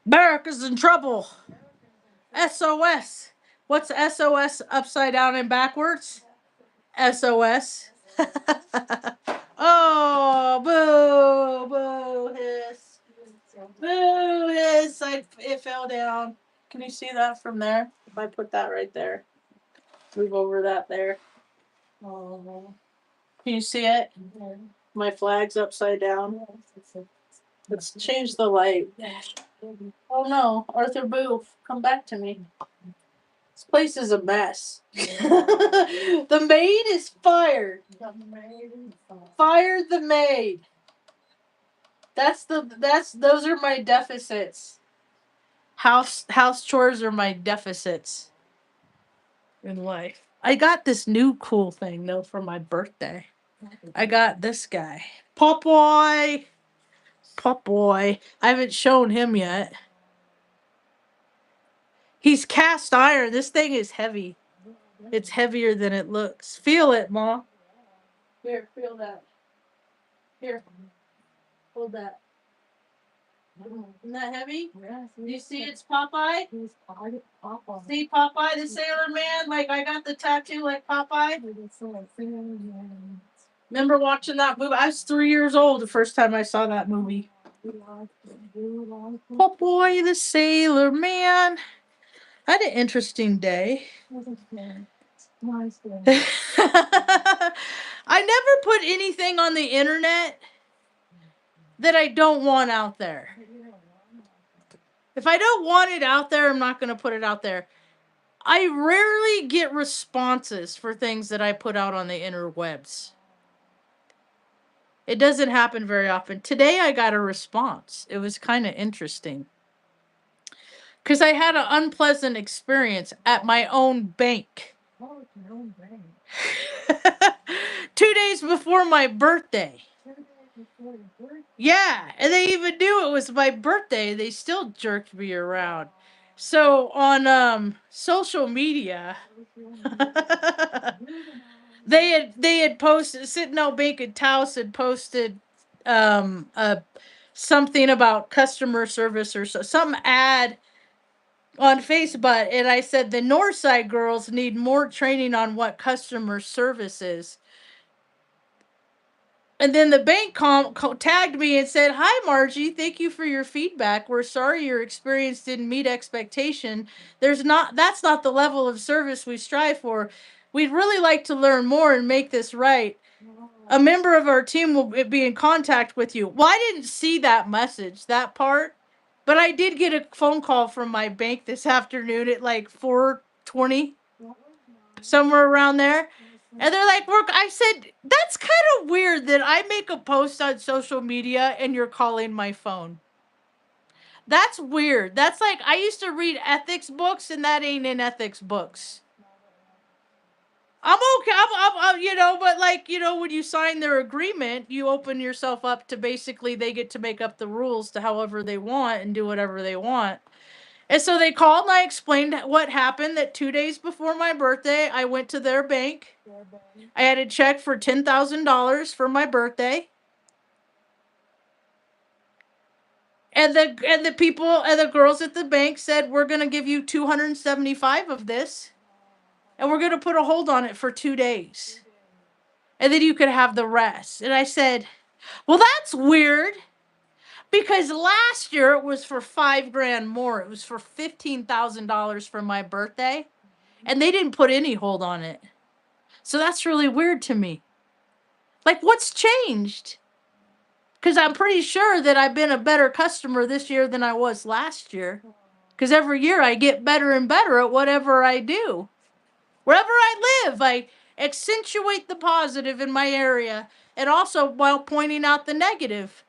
America's in trouble. SOS. What's SOS upside down and backwards? SOS. Oh, boo, boo, hiss. Boo, hiss. It fell down. Can you see that from there? If I put that right there, move over that there. Oh. Can you see it? My flag's upside down. Let's change the light. Oh no, Arthur Booth, come back to me. This place is a mess. The maid is fired. Fired the maid. Those are my deficits. House chores are my deficits in life. I got this new cool thing though for my birthday. I got this guy. Popeye. Popeye. I haven't shown him yet. He's cast iron. This thing is heavy. It's heavier than it looks. Feel it, Ma. Here, feel that. Here. Hold that. Isn't that heavy? Yes. Do you see it's Popeye? See Popeye the Sailor Man? Like I got the tattoo like Popeye? Remember watching that movie? I was 3 years old the first time I saw that movie. Popeye the Sailor Man. I had an interesting day. I never put anything on the internet that I don't want out there. If I don't want it out there, I'm not going to put it out there. I rarely get responses for things that I put out on the interwebs. It doesn't happen very often. Today I got a response. It was kind of interesting. Because I had an unpleasant experience at my own bank. 2 days before my birthday. Yeah, and they even knew it was my birthday. They still jerked me around. So on social media, they had posted. Citadel Bank in Taos had posted something about customer service or some ad on Facebook, and I said the Northside girls need more training on what customer service is. And then the bank tagged me and said, "Hi, Margie. Thank you for your feedback. We're sorry your experience didn't meet expectation. That's not the level of service we strive for. We'd really like to learn more and make this right. A member of our team will be in contact with you." Well, I didn't see that message, that part, but I did get a phone call from my bank this afternoon at like 4:20, somewhere around there. And they're like, I said, that's kind of weird that I make a post on social media and you're calling my phone. That's weird. That's like, I used to read ethics books and that ain't in ethics books. I'm okay. But like, when you sign their agreement, you open yourself up to basically they get to make up the rules to however they want and do whatever they want. And so they called and I explained what happened, that 2 days before my birthday, I went to their bank. I had a check for $10,000 for my birthday. And the people and the girls at the bank said, "We're going to give you 275 of this. And we're going to put a hold on it for 2 days. And then you could have the rest." And I said, "Well, that's weird. Because last year it was for $5,000 more. It was for $15,000 for my birthday. And they didn't put any hold on it. So that's really weird to me. Like, what's changed? Because I'm pretty sure that I've been a better customer this year than I was last year. Because every year I get better and better at whatever I do. Wherever I live, I accentuate the positive in my area, and also while pointing out the negative.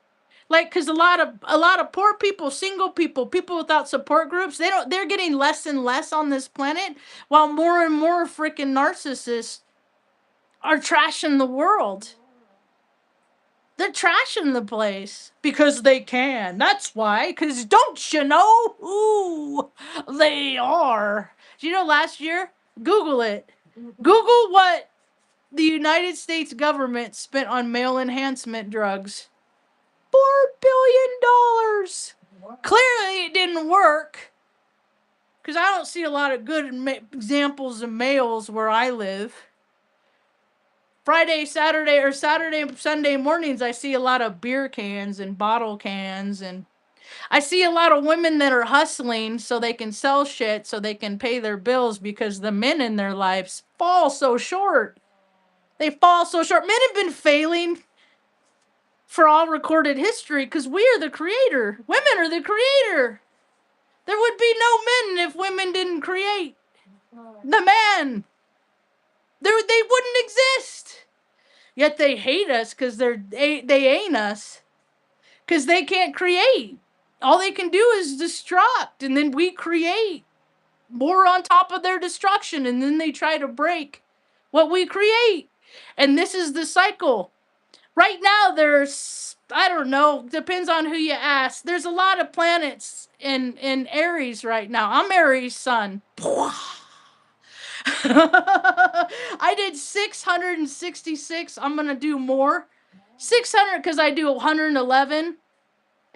Like, because a lot of poor people, single people, people without support groups, they're getting less and less on this planet, while more and more freaking narcissists are trashing the world. They're trashing the place because they can. That's why. Because don't you know who they are? Do you know last year? Google it. Google what the United States government spent on male enhancement drugs. $4 billion. Clearly, it didn't work because I don't see a lot of good examples of males where I live. Friday, Saturday, or Saturday, Sunday mornings, I see a lot of beer cans and bottle cans, and I see a lot of women that are hustling so they can sell shit so they can pay their bills because the men in their lives fall so short. They fall so short. Men have been failing for all recorded history because we are the creator. Women are the creator. There would be no men if women didn't create the man. They wouldn't exist. Yet they hate us because they ain't us. Because they can't create. All they can do is destruct. And then we create more on top of their destruction. And then they try to break what we create. And this is the cycle. Right now, there's, I don't know, depends on who you ask. There's a lot of planets in Aries right now. I'm Aries sun. I did 666. I'm going to do more. 600 because I do 111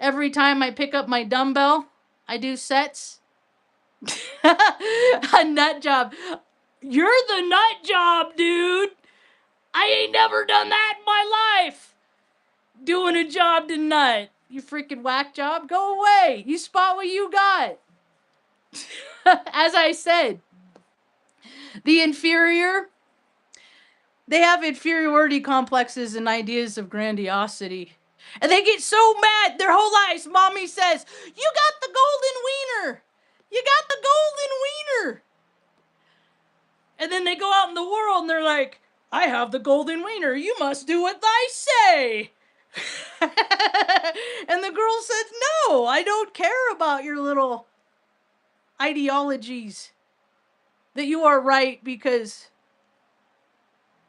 every time I pick up my dumbbell. I do sets. A nut job. You're the nut job, dude. I ain't never done that in my life. Doing a job to nut. You freaking whack job. Go away. You spot what you got. As I said, the inferior, they have inferiority complexes and ideas of grandiosity. And they get so mad their whole lives. Mommy says, you got the golden wiener. You got the golden wiener. And then they go out in the world and they're like, I have the golden wiener. You must do what I say. And the girl says, no, I don't care about your little ideologies. That you are right because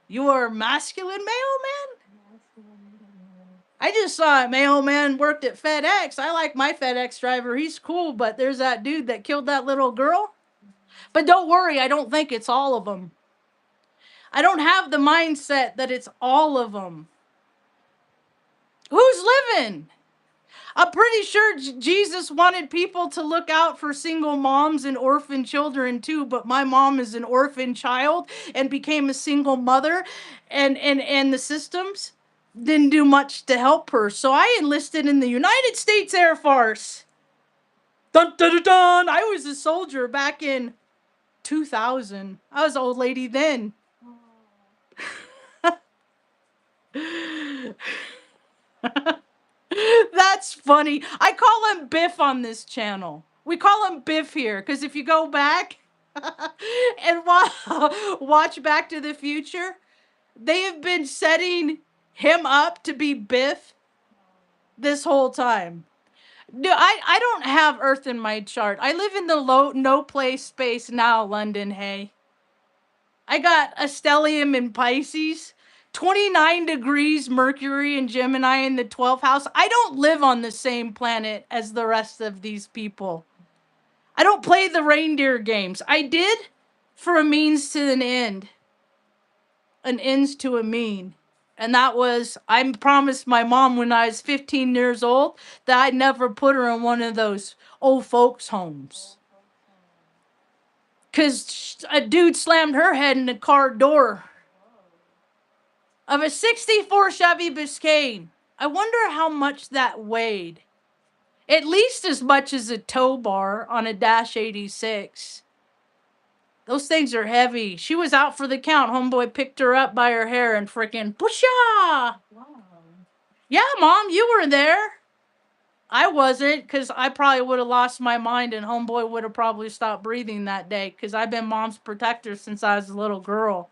you are a masculine mailman? I just saw a mailman worked at FedEx. I like my FedEx driver. He's cool, but there's that dude that killed that little girl. But don't worry, I don't think it's all of them. I don't have the mindset that it's all of them. Who's living? I'm pretty sure Jesus wanted people to look out for single moms and orphan children too, but my mom is an orphan child and became a single mother, and the systems didn't do much to help her. So I enlisted in the United States Air Force. Dun dun dun dun! I was a soldier back in 2000. I was an old lady then. That's funny. I call him Biff on this channel. We call him Biff here because if you go back and watch Back to the Future, they have been setting him up to be Biff this whole time. No, I don't have Earth in my chart. I live in the no place space now, London, hey. I got a stellium in Pisces, 29 degrees Mercury and Gemini in the 12th house. I don't live on the same planet as the rest of these people. I don't play the reindeer games. I did for a means to an ends to a mean. And that was, I promised my mom when I was 15 years old that I'd never put her in one of those old folks' homes. Because a dude slammed her head in the car door of a 64 Chevy Biscayne. I wonder how much that weighed. At least as much as a tow bar on a Dash 86. Those things are heavy. She was out for the count. Homeboy picked her up by her hair and freaking pusha. Wow. Yeah, Mom, you were there. I wasn't, because I probably would have lost my mind and homeboy would have probably stopped breathing that day, because I've been Mom's protector since I was a little girl.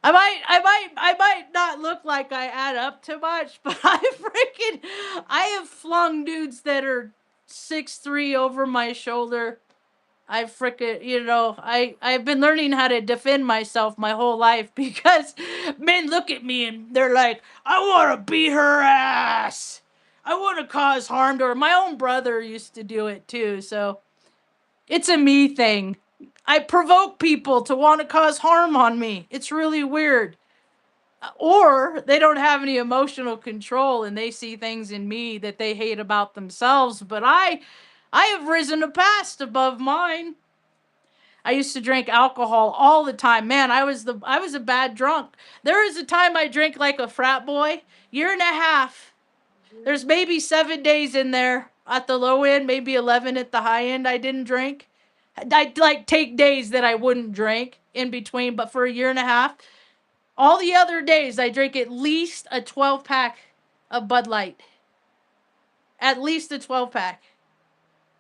I might not look like I add up to much, but I have flung dudes that are 6'3" over my shoulder. I've been learning how to defend myself my whole life because men look at me and they're like, I want to beat her ass. I want to cause harm to her. My own brother used to do it too, so it's a me thing. I provoke people to want to cause harm on me. It's really weird. or they don't have any emotional control and they see things in me that they hate about themselves. But I have risen a past above mine. I used to drink alcohol all the time. Man, I was a bad drunk. There was a time I drank like a frat boy. Year and a half. There's maybe 7 days in there at the low end, maybe 11 at the high end. I didn't drink. I'd like take days that I wouldn't drink in between, but for a year and a half, all the other days I drank at least a 12 pack of Bud Light. At least a 12 pack.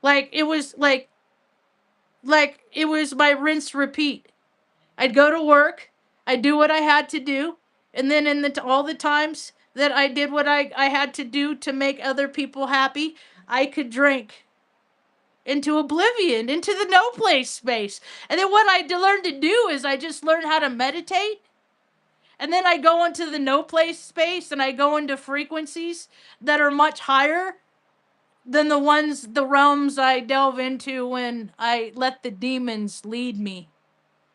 Like it was like it was my rinse repeat. I'd go to work, I'd do what I had to do, and then in all the times that I did what I had to do to make other people happy, I could drink into oblivion, into the no place space. And then what I learned to do is I just learned how to meditate. And then I go into the no place space and I go into frequencies that are much higher than the realms I delve into when I let the demons lead me.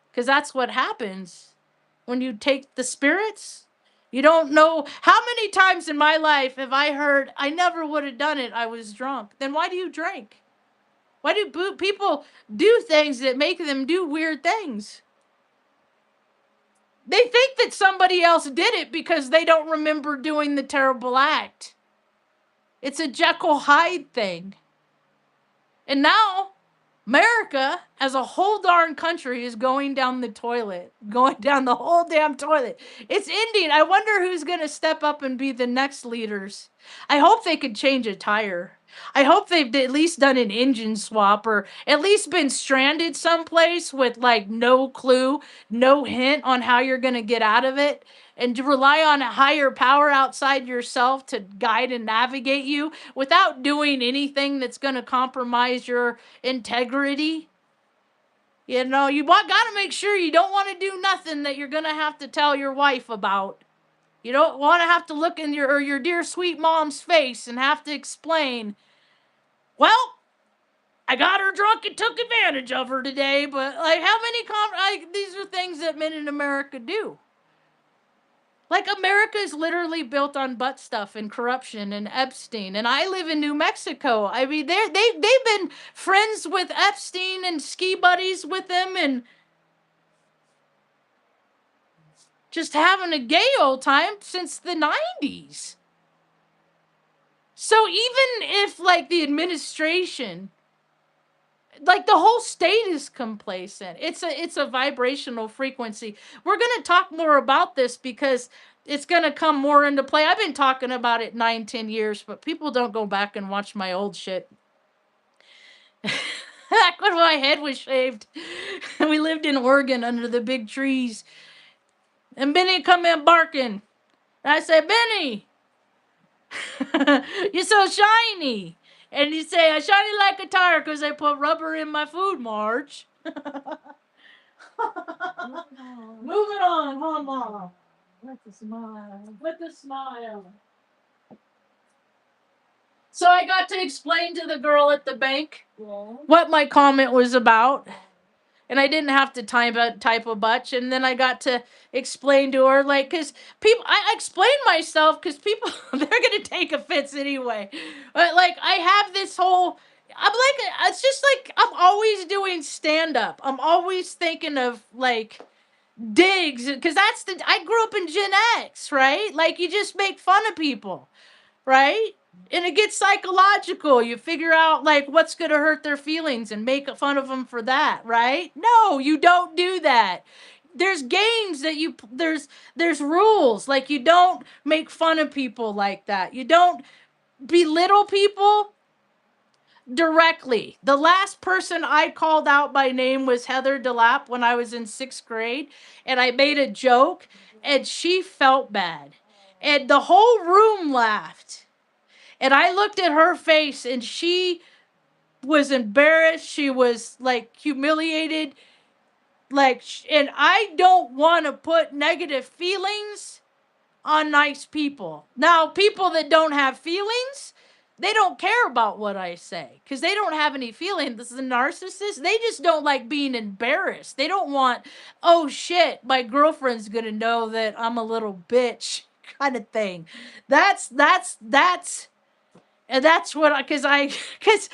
Because that's what happens when you take the spirits. You don't know how many times in my life have I heard, I never would have done it, I was drunk. Then why do you drink? Why do people do things that make them do weird things? They think that somebody else did it because they don't remember doing the terrible act. It's a Jekyll Hyde thing. And now America, as a whole darn country, is going down the toilet. Going down the whole damn toilet. It's ending. I wonder who's going to step up and be the next leaders. I hope they could change a tire. I hope they've at least done an engine swap or at least been stranded someplace with like no clue, no hint on how you're going to get out of it. And to rely on a higher power outside yourself to guide and navigate you without doing anything that's going to compromise your integrity. You know, you got to make sure you don't want to do nothing that you're going to have to tell your wife about. You don't want to have to look in your dear sweet mom's face and have to explain, well, I got her drunk and took advantage of her today, but like how many these are things that men in America do. Like America is literally built on butt stuff and corruption and Epstein. And I live in New Mexico. I mean, they've been friends with Epstein and ski buddies with him and just having a gay old time since the 90s. So even if like the administration, like the whole state is complacent. It's a vibrational frequency. We're going to talk more about this because it's going to come more into play. I've been talking about it 9-10 years, but people don't go back and watch my old shit. Back when my head was shaved. We lived in Oregon under the big trees. And Benny come in barking. And I said, Benny, you're so shiny. And he say, I shiny like a tire because I put rubber in my food, Marge. Moving on, huh, Mom? With the smile. With the smile. So I got to explain to the girl at the bank what my comment was about. And I didn't have to type a bunch. And then I got to explain to her, like, because people, I explained myself because people, they're going to take offense anyway. But, like, I have this whole, I'm like, it's just like, I'm always doing stand-up. I'm always thinking of, like, digs. Because I grew up in Gen X, right? Like, you just make fun of people, right? And it gets psychological. You figure out like what's going to hurt their feelings and make fun of them for that, right? No, you don't do that. There's games that there's rules. Like you don't make fun of people like that. You don't belittle people directly. The last person I called out by name was Heather DeLapp when I was in 6th grade, and I made a joke and she felt bad. And the whole room laughed. And I looked at her face and she was embarrassed. She was like humiliated. Like, and I don't want to put negative feelings on nice people. Now, people that don't have feelings, They don't care about what I say because they don't have any feeling. This is a narcissist. They just don't like being embarrassed. They don't want, oh shit, my girlfriend's gonna know that I'm a little bitch kind of thing. That's and that's what I because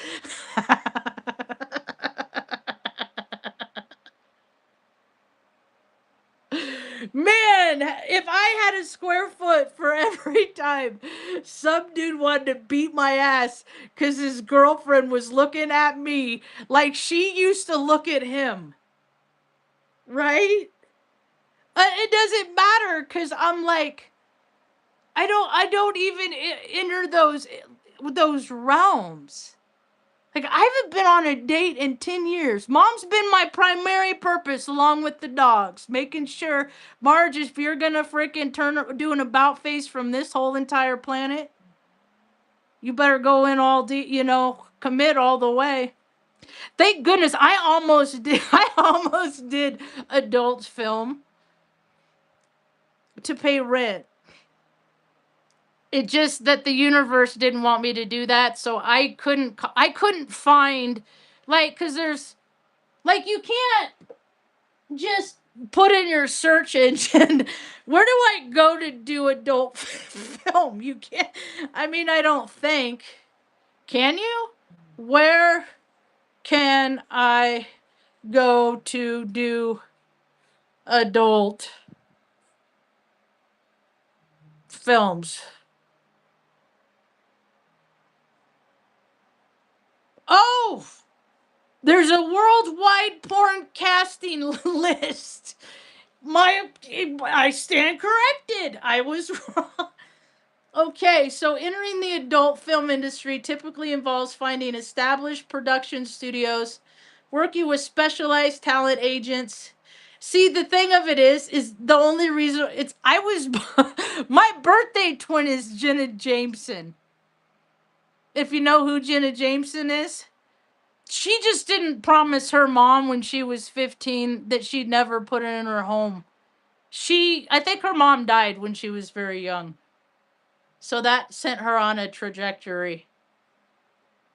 man, if I had a square foot for every time some dude wanted to beat my ass because his girlfriend was looking at me like she used to look at him, right? It doesn't matter because I'm like, I don't even enter those realms. Like, I haven't been on a date in 10 years. Mom's been my primary purpose along with the dogs. Making sure, Marge, if you're gonna freaking do an about face from this whole entire planet, you better go in all deep, commit all the way. Thank goodness I almost did, I almost did adult film to pay rent. It just that the universe didn't want me to do that, so I couldn't find, like, because there's, like, you can't just put in your search engine, where do I go to do adult film? You can't. I mean, I don't think. Can you? Where can I go to do adult films? Oh, there's a worldwide porn casting list. I stand corrected. I was wrong. Okay, so entering the adult film industry typically involves finding established production studios, working with specialized talent agents. See, the thing of it is the only reason it's I was my birthday twin is Jenna Jameson. If you know who Jenna Jameson is, she just didn't promise her mom when she was 15 that she'd never put it in her home. I think her mom died when she was very young. So that sent her on a trajectory.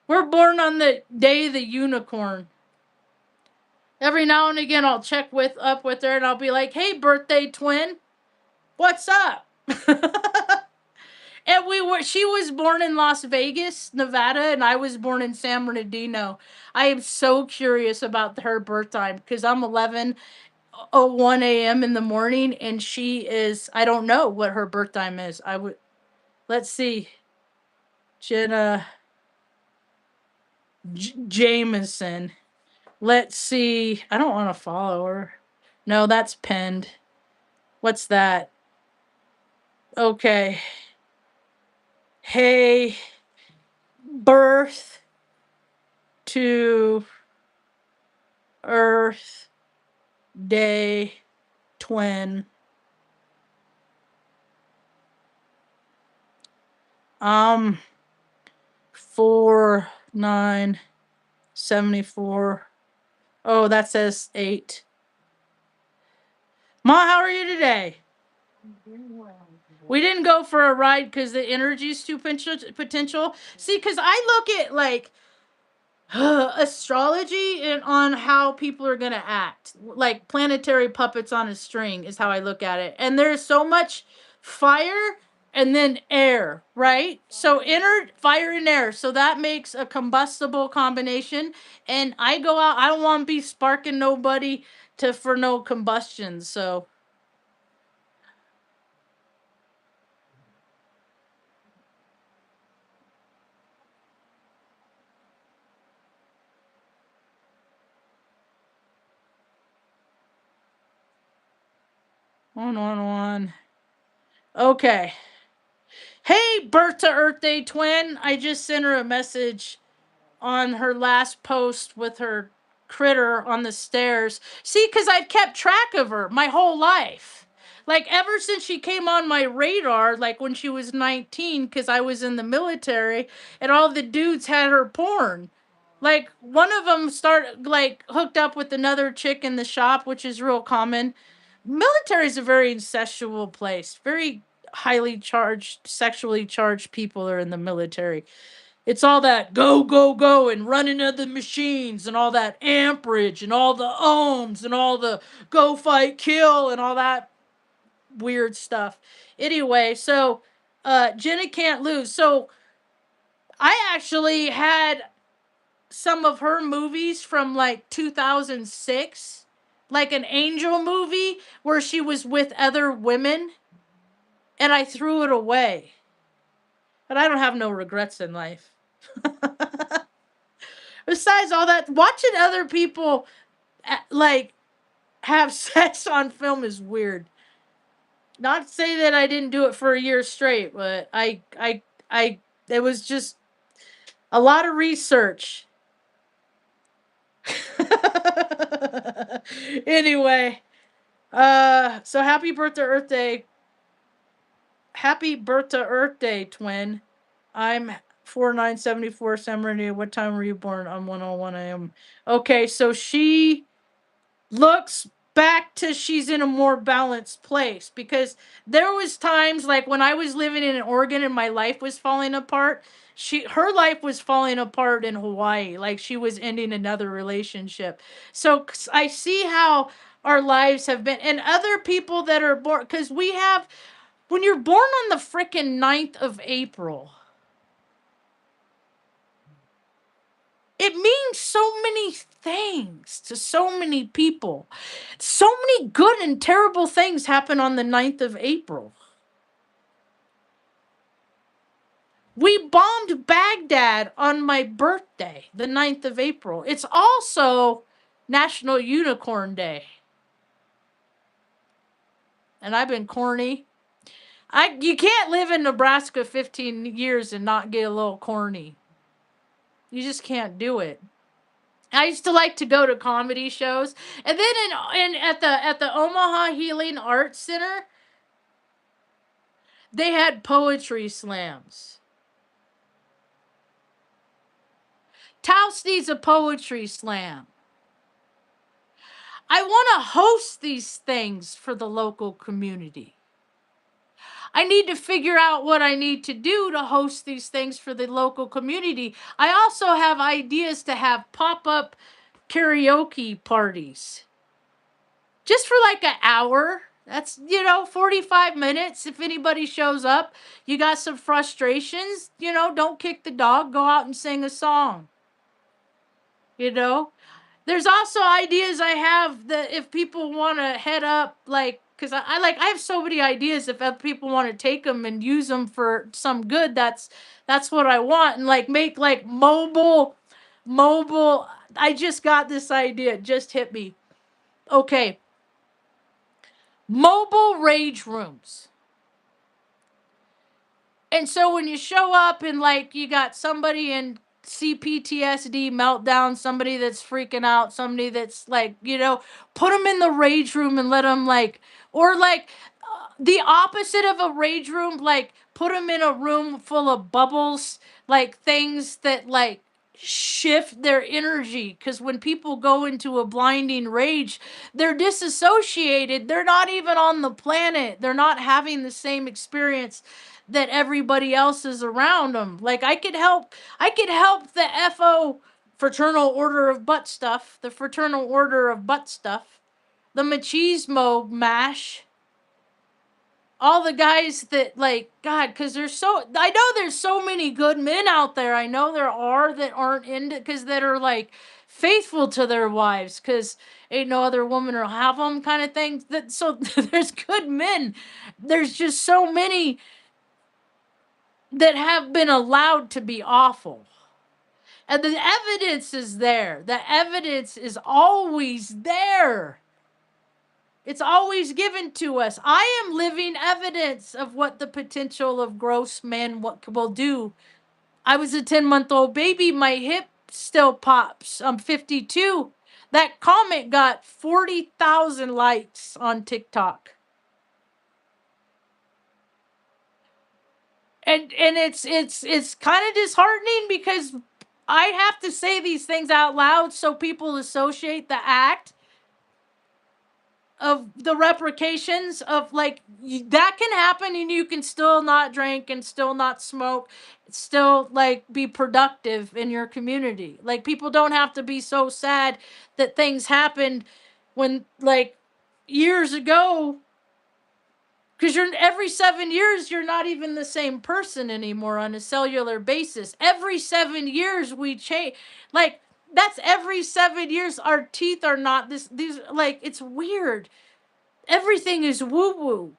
We're born on the day of the unicorn. Every now and again, I'll check up with her, and I'll be like, "Hey, birthday twin, what's up?" And she was born in Las Vegas, Nevada, and I was born in San Bernardino. I am so curious about her birth time because I'm 11:01 a.m. in the morning, and she is. I don't know what her birth time is. Let's see, Jenna Jameson. Let's see. I don't want to follow her. No, that's pinned. What's that? Okay. Hey, birth to Earth Day twin. Um, 4974. Oh, that says 8. Ma, how are you today? We didn't go for a ride because the energy's too potential. See, because I look at like astrology and on how people are gonna act, like planetary puppets on a string is how I look at it. And there's so much fire and then air, right? So inner fire and air, so that makes a combustible combination. And I go out, I don't want to be sparking nobody to for no combustion. So one. Okay. Hey, birth to Earth Day twin. I just sent her a message on her last post with her critter on the stairs. See, because I've kept track of her my whole life. Like, ever since she came on my radar, like when she was 19, because I was in the military, and all the dudes had her porn. Like, one of them started, like, hooked up with another chick in the shop, which is real common. Military is a very incestual place. Very highly charged, sexually charged people are in the military. It's all that go, go, go and running of the machines and all that amperage and all the ohms and all the go, fight, kill and all that weird stuff. Anyway, so Jenna can't lose. So I actually had some of her movies from like 2006, like an angel movie where she was with other women, and I threw it away. But I don't have no regrets in life. Besides all that, watching other people like have sex on film is weird. Not to say that I didn't do it for a year straight, but I, it was just a lot of research. Anyway, so happy birthday, Earth Day. Happy birthday, Earth Day, twin. I'm 4974 Sam. What time were you born? On 101 a.m. Okay, so she looks back to she's in a more balanced place, because there was times like when I was living in Oregon and my life was falling apart. Her life was falling apart in Hawaii, like she was ending another relationship. So I see how our lives have been, and other people that are born, because we have, when you're born on the frickin' 9th of April, it means so many things to so many people. So many good and terrible things happen on the 9th of April. We bombed Baghdad on my birthday, the 9th of April. It's also National Unicorn Day. And I've been corny. You can't live in Nebraska 15 years and not get a little corny. You just can't do it. I used to like to go to comedy shows, and then at the Omaha Healing Arts Center, they had poetry slams. Taos needs a poetry slam. I want to host these things for the local community. I need to figure out what I need to do to host these things for the local community. I also have ideas to have pop-up karaoke parties. Just for like an hour. That's, 45 minutes. If anybody shows up, you got some frustrations, don't kick the dog, go out and sing a song. There's also ideas I have that if people want to head up, like, because I have so many ideas. If other people want to take them and use them for some good, that's what I want. And like make like mobile. I just got this idea. It just hit me. Okay. Mobile rage rooms. And so when you show up and like you got somebody in CPTSD meltdown, somebody that's freaking out, somebody that's like, put them in the rage room and let them like, or like the opposite of a rage room, like put them in a room full of bubbles, like things that like shift their energy. Because when people go into a blinding rage, they're disassociated, they're not even on the planet, they're not having the same experience that everybody else is around them. Like I could help the FO, Fraternal Order of Butt Stuff, the Fraternal Order of Butt Stuff, the Machismo Mash, all the guys that like God, because I know there's so many good men out there. I know there are that aren't into, because that are like faithful to their wives, because ain't no other woman will have them, kind of thing. So there's good men. There's just so many that have been allowed to be awful. And the evidence is there. The evidence is always there. It's always given to us. I am living evidence of what the potential of gross men will do. I was a 10-month-old baby. My hip still pops. I'm 52. That comment got 40,000 likes on TikTok. And it's kind of disheartening, because I have to say these things out loud so people associate the act. of the replications of like that can happen, and you can still not drink and still not smoke, still like be productive in your community. Like people don't have to be so sad that things happened when like years ago, because you're every 7 years you're not even the same person anymore on a cellular basis. Every 7 years we change. Like that's every 7 years. Our teeth are not this. These like it's weird. Everything is woo woo.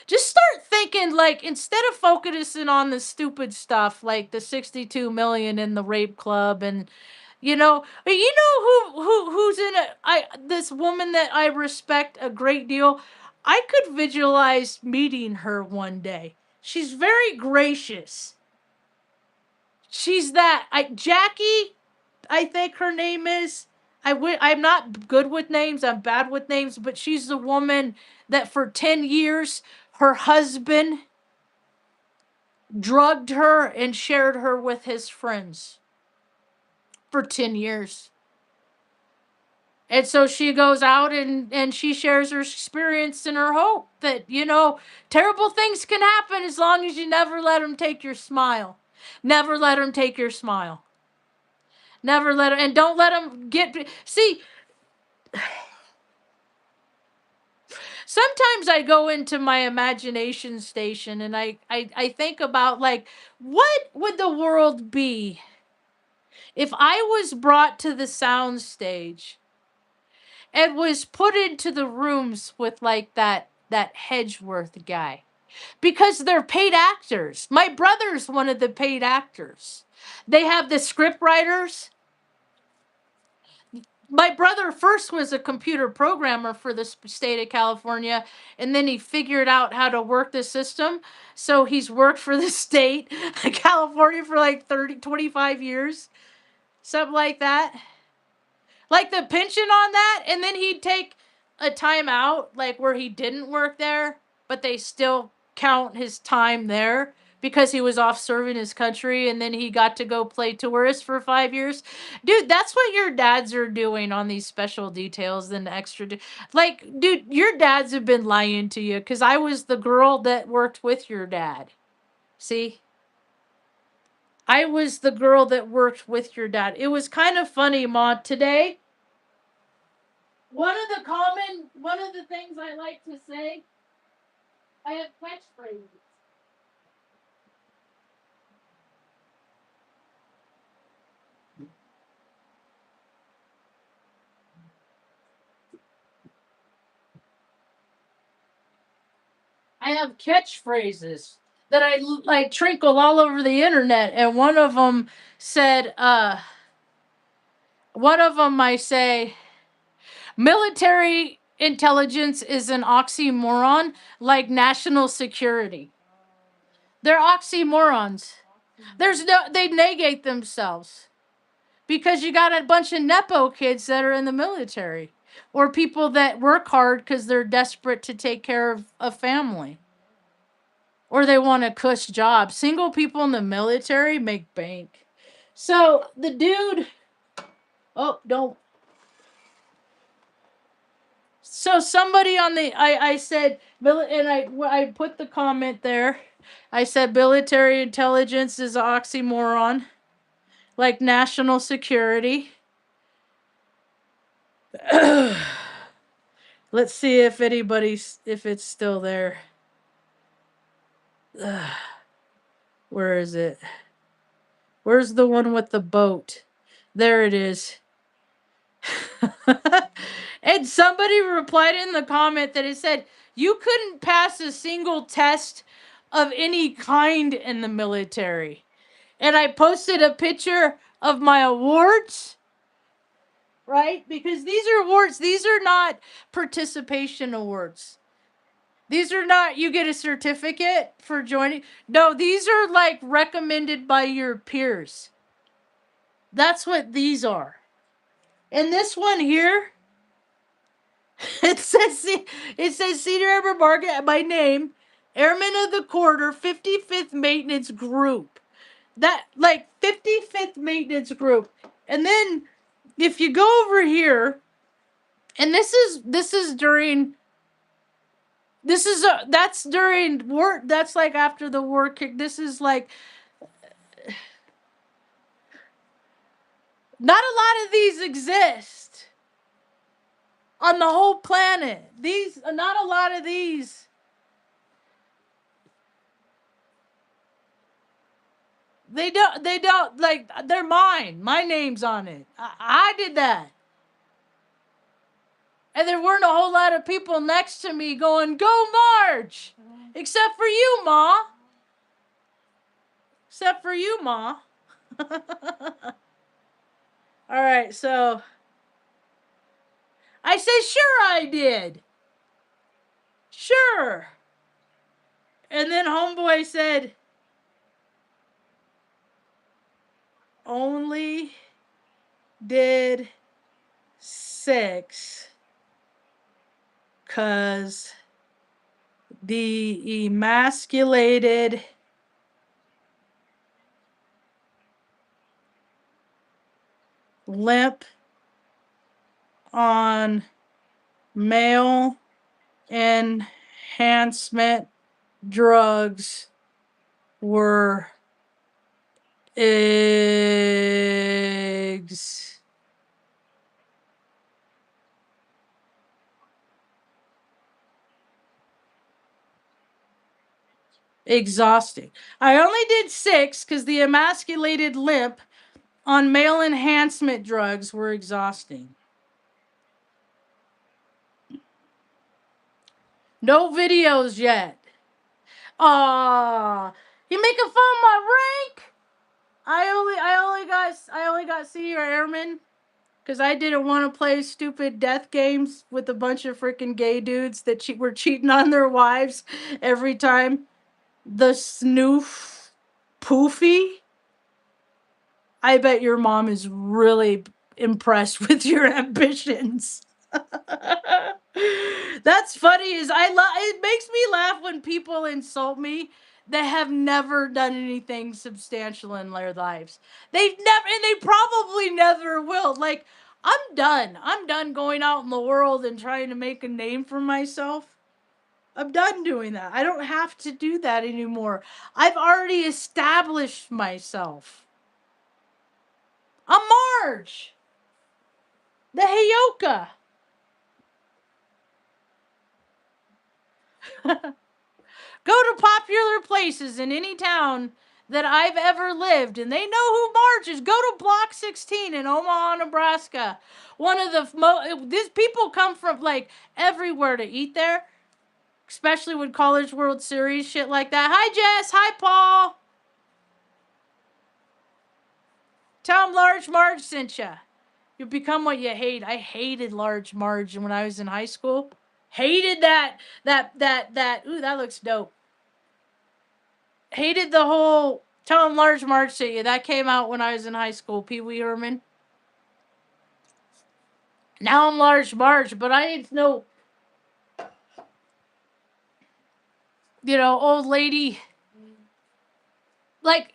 Just start thinking like instead of focusing on the stupid stuff like the 62 million in the rape club and who's in it. I This woman that I respect a great deal. I could visualize meeting her one day. She's very gracious. She's that Jackie, I think her name is. I'm not good with names. I'm bad with names, but she's the woman that for 10 years her husband drugged her and shared her with his friends for 10 years. And so she goes out and she shares her experience and her hope that, terrible things can happen as long as you never let them take your smile. Never let them take your smile. Never let them, and don't let them see, sometimes I go into my imagination station and I think about like, what would the world be if I was brought to the sound stage and was put into the rooms with like that Hedgeworth guy? Because they're paid actors. My brother's one of the paid actors. They have the script writers. My brother first was a computer programmer for the state of California, and then he figured out how to work the system. So he's worked for the state of California for like 25 years, something like that. Like the pension on that, and then he'd take a time out, like where he didn't work there, but they still count his time there because he was off serving his country, and then he got to go play tourist for 5 years. Dude, that's what your dads are doing on these special details and extra. Like, dude, your dads have been lying to you because I was the girl that worked with your dad. See? I was the girl that worked with your dad. It was kind of funny, Ma. Today, one of the things I like to say, I have catchphrases. I have catchphrases that I like trinkle all over the internet, and one of them said, one of them I say, military intelligence is an oxymoron like national security. They're oxymorons. They negate themselves because you got a bunch of Nepo kids that are in the military or people that work hard because they're desperate to take care of a family or they want a cush job. Single people in the military make bank. So the dude, oh, don't. So somebody on the, I said, and I put the comment there. I said military intelligence is an oxymoron, like national security. Let's see if if it's still there. Where is it? Where's the one with the boat? There it is. And somebody replied in the comment that it said, you couldn't pass a single test of any kind in the military. And I posted a picture of my awards, right? Because these are awards, these are not participation awards. These are not, you get a certificate for joining. No, these are like recommended by your peers. That's what these are. And this one here, it says Senior Airman Margaret, my name, Airman of the Quarter, 55th Maintenance Group. That, like, 55th Maintenance Group. And then, if you go over here, And this is during that's during war. That's like after the war kick. This is like not a lot of these exist on the whole planet. These not a lot of these. They don't like they're mine. My name's on it. I did that. And there weren't a whole lot of people next to me going, "Go Marge!" Except for you, Ma. Except for you, Ma. All right, so I said, "Sure I did. Sure." And then homeboy said, "Only did 6 'cause the emasculated limp on male enhancement drugs were eggs." Exhausting. I only did 6 because the emasculated limp on male enhancement drugs were exhausting. No videos yet. Ah, you making fun of my rank? I only got senior airman because I didn't want to play stupid death games with a bunch of freaking gay dudes that were cheating on their wives every time. The snoof poofy. I bet your mom is really impressed with your ambitions. That's funny. It makes me laugh when people insult me that have never done anything substantial in their lives. They've never, and they probably never will. Like, I'm done. I'm done going out in the world and trying to make a name for myself. I'm done doing that. I don't have to do that anymore. I've already established myself. I'm Marge, the Heyoka. Go to popular places in any town that I've ever lived, and they know who Marge is. Go to Block 16 in Omaha, Nebraska. One of the these people come from like everywhere to eat there, especially with College World Series shit like that. Hi Jess, hi Paul. Tell them Large Marge sent you. You become what you hate. I hated Large Marge when I was in high school. Hated that. Ooh, that looks dope. Hated the whole Tell 'em Large Marge to you. That came out when I was in high school. Pee Wee Herman. Now I'm Large Marge, but I ain't no, old lady. Like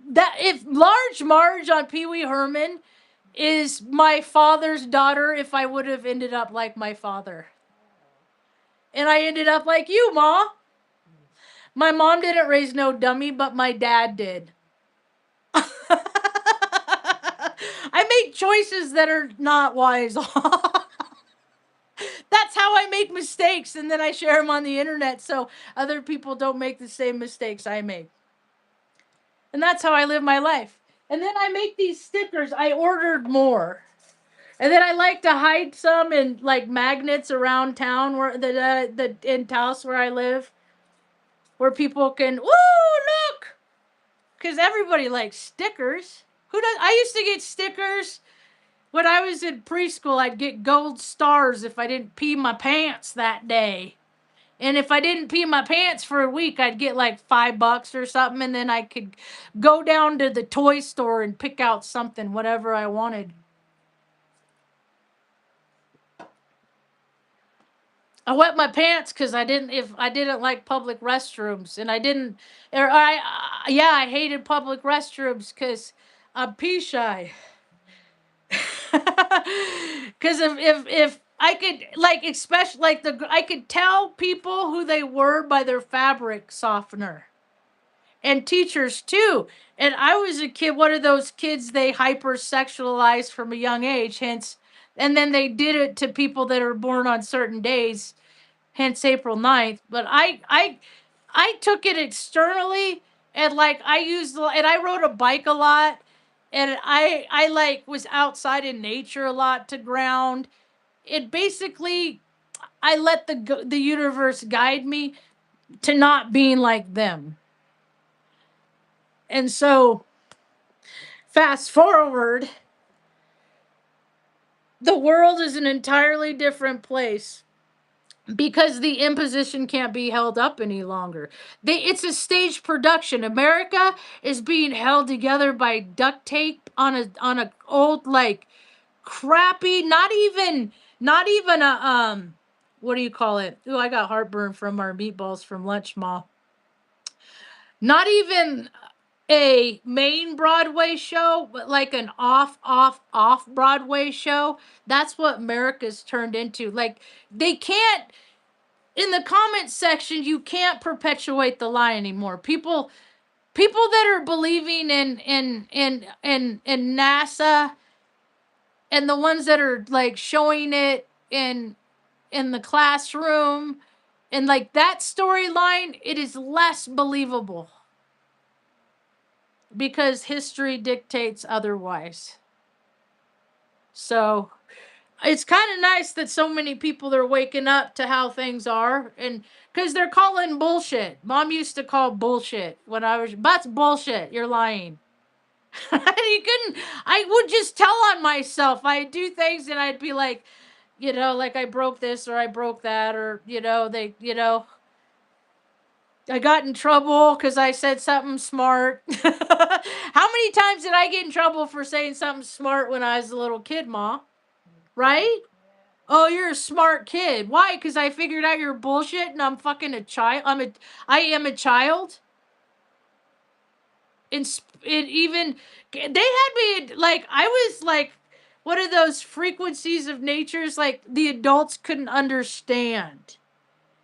that. If Large Marge on Pee Wee Herman is my father's daughter, if I would have ended up like my father, and I ended up like you, Ma. My mom didn't raise no dummy, but my dad did. I make choices that are not wise. That's how I make mistakes, and then I share them on the internet so other people don't make the same mistakes I make. And that's how I live my life. And then I make these stickers. I ordered more. And then I like to hide some in like magnets around town where the in Taos where I live, where people can look, because everybody likes stickers. Who does? I used to get stickers when I was in preschool. I'd get gold stars if I didn't pee my pants that day. And if I didn't pee my pants for a week, I'd get like $5 or something, and then I could go down to the toy store and pick out something, whatever I wanted. I wet my pants because I didn't like public restrooms, and I didn't, or I hated public restrooms because I'm pee shy. Because if I could like especially like the I could tell people who they were by their fabric softener. And teachers too. And I was a kid, one of those kids they hypersexualized from a young age, hence and then they did it to people that are born on certain days, hence April 9th. But I took it externally and like I used and I rode a bike a lot and I like was outside in nature a lot to ground. It basically I let the universe guide me to not being like them. And so fast forward, the world is an entirely different place because the imposition can't be held up any longer. It's a stage production. America is being held together by duct tape on a old like crappy, not even a what do you call it? Ooh, I got heartburn from our meatballs from lunch, Ma. Not even a main Broadway show, but like an off Broadway show. That's what America's turned into. Like they can't in the comment section, you can't perpetuate the lie anymore. People that are believing in NASA and the ones that are like showing it in the classroom and like that storyline, it is less believable because history dictates otherwise. So it's kind of nice that so many people are waking up to how things are and because they're calling bullshit. Mom used to call bullshit when I was, that's bullshit. You're lying. You couldn't, I would just tell on myself. I'd do things and I'd be like, like I broke this or I broke that or, I got in trouble because I said something smart. How many times did I get in trouble for saying something smart when I was a little kid, Ma? Right? Oh, you're a smart kid. Why? Because I figured out your bullshit and I'm fucking a child. I am a child. It even they had me like I was like one of those frequencies of natures like the adults couldn't understand.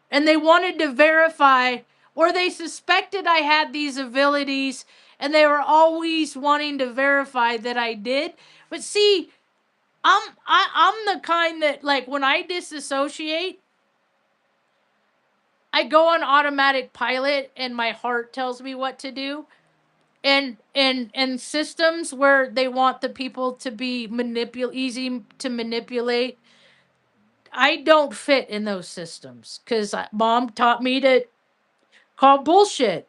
And they wanted to verify or they suspected I had these abilities and they were always wanting to verify that I did. But see, I'm the kind that like when I disassociate, I go on automatic pilot and my heart tells me what to do. And systems where they want the people to be easy to manipulate, I don't fit in those systems because mom taught me to call bullshit.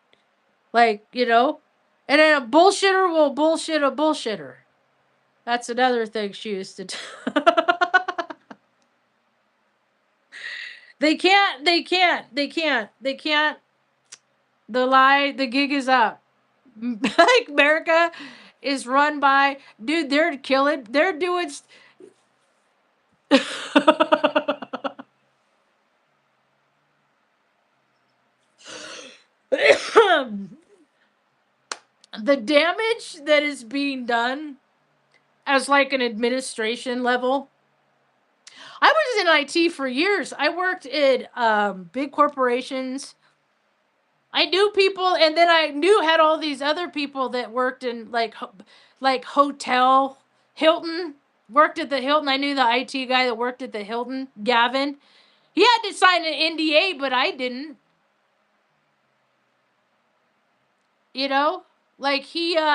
Like, and then a bullshitter will bullshit a bullshitter. That's another thing she used to do. They can't. The lie, the gig is up. Like America is run by, dude, they're killing, they're doing. The damage that is being done as like an administration level. I was in IT for years. I worked at big corporations. I knew people, and then I knew had all these other people that worked in like hotel Hilton. Worked at the Hilton. I knew the IT guy that worked at the Hilton, Gavin. He had to sign an NDA, but I didn't. You know, like they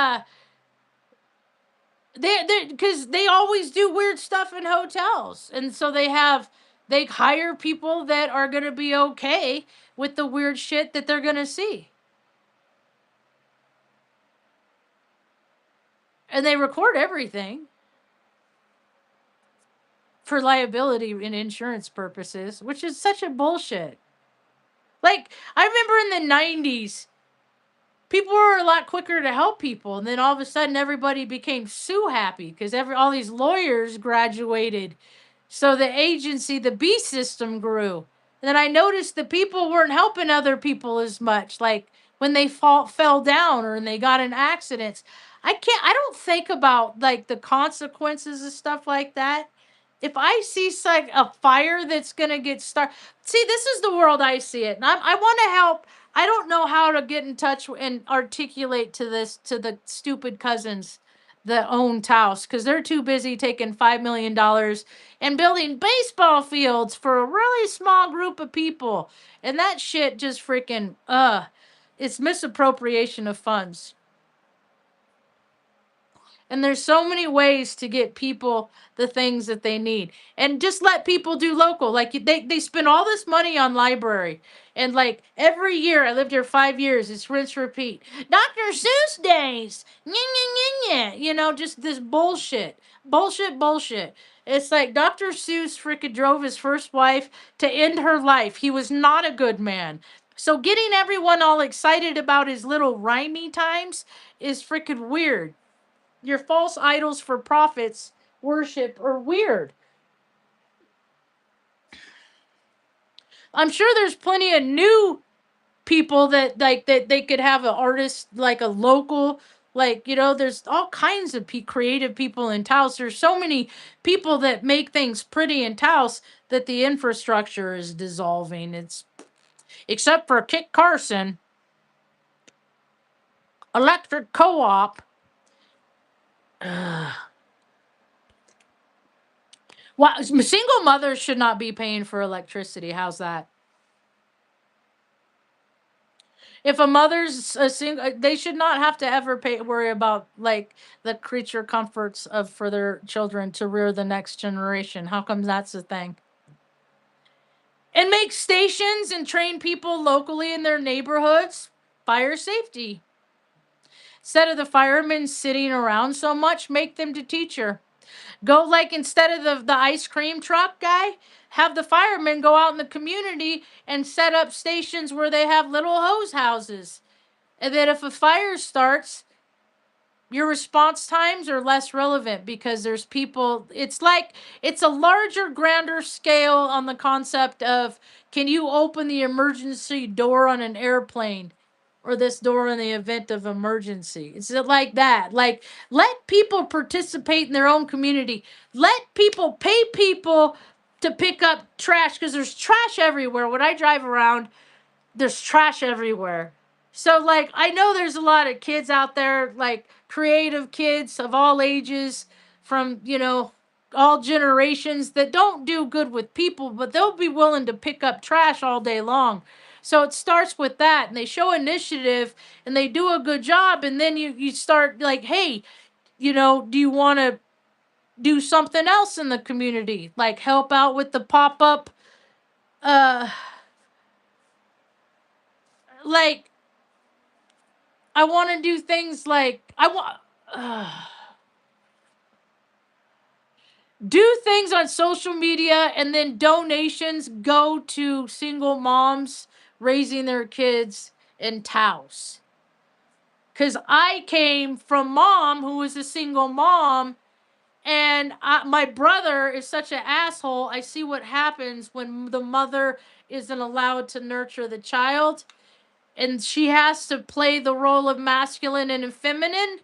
because they always do weird stuff in hotels, and so they hire people that are gonna be okay with the weird shit that they're gonna see, and they record everything for liability and insurance purposes, which is such a bullshit. Like I remember in the '90s, people were a lot quicker to help people, and then all of a sudden everybody became sue happy because all these lawyers graduated. So the agency, the B system grew. And then I noticed the people weren't helping other people as much. Like when they fell down or they got in accidents. I don't think about like the consequences of stuff like that. if I see like a fire that's gonna get started, see, this is the world I see it, and I want to help. I don't know how to get in touch and articulate to this to the stupid cousins that own Taos because they're too busy taking $5 million and building baseball fields for a really small group of people, and that shit just freaking it's misappropriation of funds. And there's so many ways to get people the things that they need. And just let people do local. Like they spend all this money on library. And like every year, I lived here 5 years, it's rinse repeat. Dr. Seuss days. Nya, nya, nya, nya. You know, just this bullshit. Bullshit, bullshit. It's like Dr. Seuss freaking drove his first wife to end her life. He was not a good man. So getting everyone all excited about his little rhymey times is freaking weird. Your false idols for profits worship are weird. I'm sure there's plenty of new people that like that they could have an artist like a local, like, you know, there's all kinds of creative people in Taos. There's so many people that make things pretty in Taos that the infrastructure is dissolving. It's except for Kit Carson, electric co-op. Well, single mothers should not be paying for electricity. How's that? If a mother's a single, they should not have to ever worry about like the creature comforts of for their children to rear the next generation. How come that's a thing? And make stations and train people locally in their neighborhoods. Fire safety. Instead of the firemen sitting around so much, make them the teacher. Go like instead of the ice cream truck guy, have the firemen go out in the community and set up stations where they have little hose houses. And then if a fire starts, your response times are less relevant because there's people. It's like it's a larger, grander scale on the concept of can you open the emergency door on an airplane or this door in the event of emergency. It's like that. Like let people participate in their own community. Let people pay people to pick up trash because there's trash everywhere. When I drive around, there's trash everywhere. So like I know there's a lot of kids out there, like creative kids of all ages from, you know, all generations that don't do good with people, but they'll be willing to pick up trash all day long. So it starts with that and they show initiative and they do a good job and then you start like, hey, you know, do you want to do something else in the community? Like help out with the pop-up uh like I want to do things like I want do things on social media and then donations go to single moms raising their kids in Taos. Cuz I came from mom who was a single mom and my brother is such an asshole. I see what happens when the mother isn't allowed to nurture the child and she has to play the role of masculine and feminine.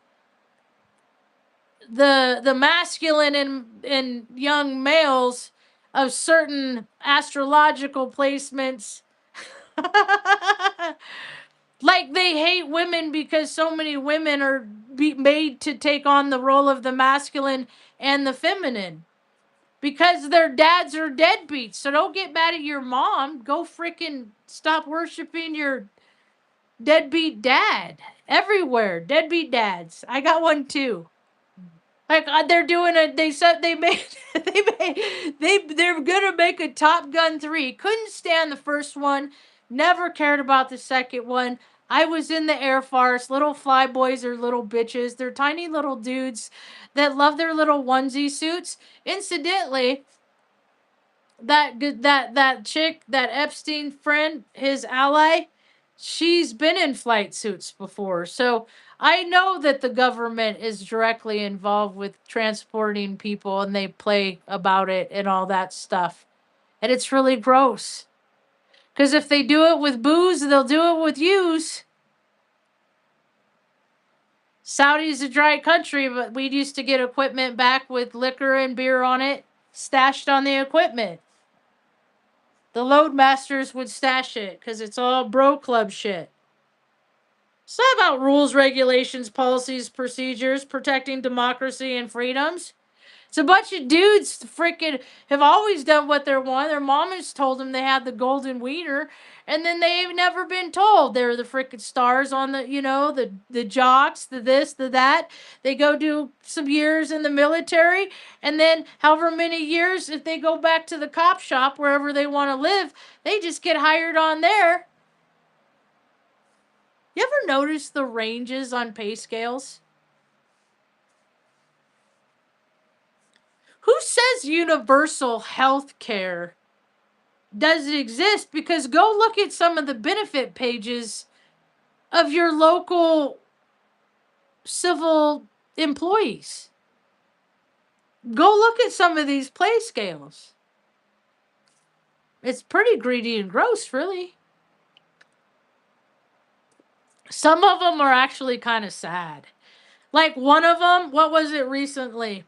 The masculine in young males of certain astrological placements like they hate women because so many women are made to take on the role of the masculine and the feminine because their dads are deadbeats. So don't get mad at your mom. Go freaking stop worshiping your deadbeat dad. Everywhere deadbeat dads. I got one too. Like they're doing a. They said they made. They're gonna make a Top Gun 3. Couldn't stand the first one. Never cared about the second one. I was in the Air Force. Little flyboys are little bitches. They're tiny little dudes that love their little onesie suits. Incidentally, that chick, that Epstein friend, his ally, she's been in flight suits before. So I know that the government is directly involved with transporting people and they play about it and all that stuff. And it's really gross. Because if they do it with booze, they'll do it with use. Saudi's a dry country, but we used to get equipment back with liquor and beer on it. stashed on the equipment. The loadmasters would stash it because it's all bro club shit. It's not about rules, regulations, policies, procedures, protecting democracy and freedoms. It's a bunch of dudes freaking have always done what they want. Their mamas told them they had the golden wiener, and then they've never been told. They're the freaking stars on the, the jocks, the this, the that. They go do some years in the military, and then however many years, if they go back to the cop shop, wherever they want to live, they just get hired on there. You ever notice the ranges on pay scales? Who says universal health care doesn't exist? Because go look at some of the benefit pages of your local civil employees. Go look at some of these pay scales. It's pretty greedy and gross, really. Some of them are actually kind of sad. Like one of them, what was it recently?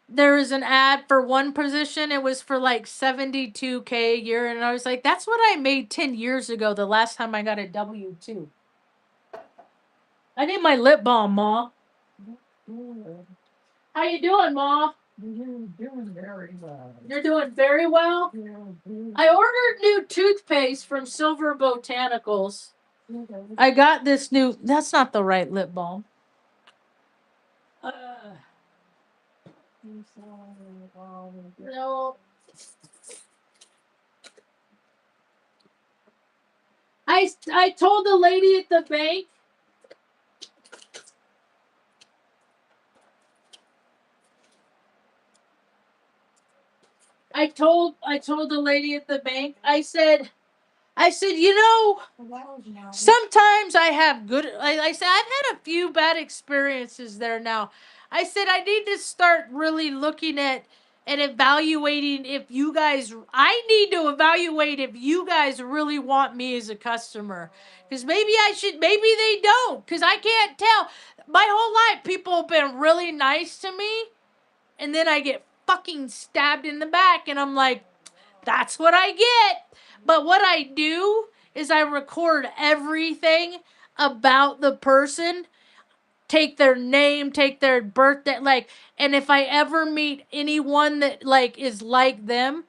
There was an ad for one position. It was for like $72K a year. And I was like, that's what I made 10 years ago, the last time I got a W-2. I need my lip balm, Ma. How you doing, Ma? Doing very well. You're doing very well? I ordered new toothpaste from Silver Botanicals. I got this new... That's not the right lip balm. No. I told the lady at the bank. I told the lady at the bank. I said, sometimes I have good. I said I've had a few bad experiences there now. I said I need to start really looking at and evaluating if you guys. I need to evaluate if you guys really want me as a customer. Because maybe I should. Maybe they don't. Because I can't tell. My whole life, people have been really nice to me, and then I get fucking stabbed in the back, and I'm like, that's what I get. But what I do is I record everything about the person, take their name, take their birthday, and if I ever meet anyone that is like them,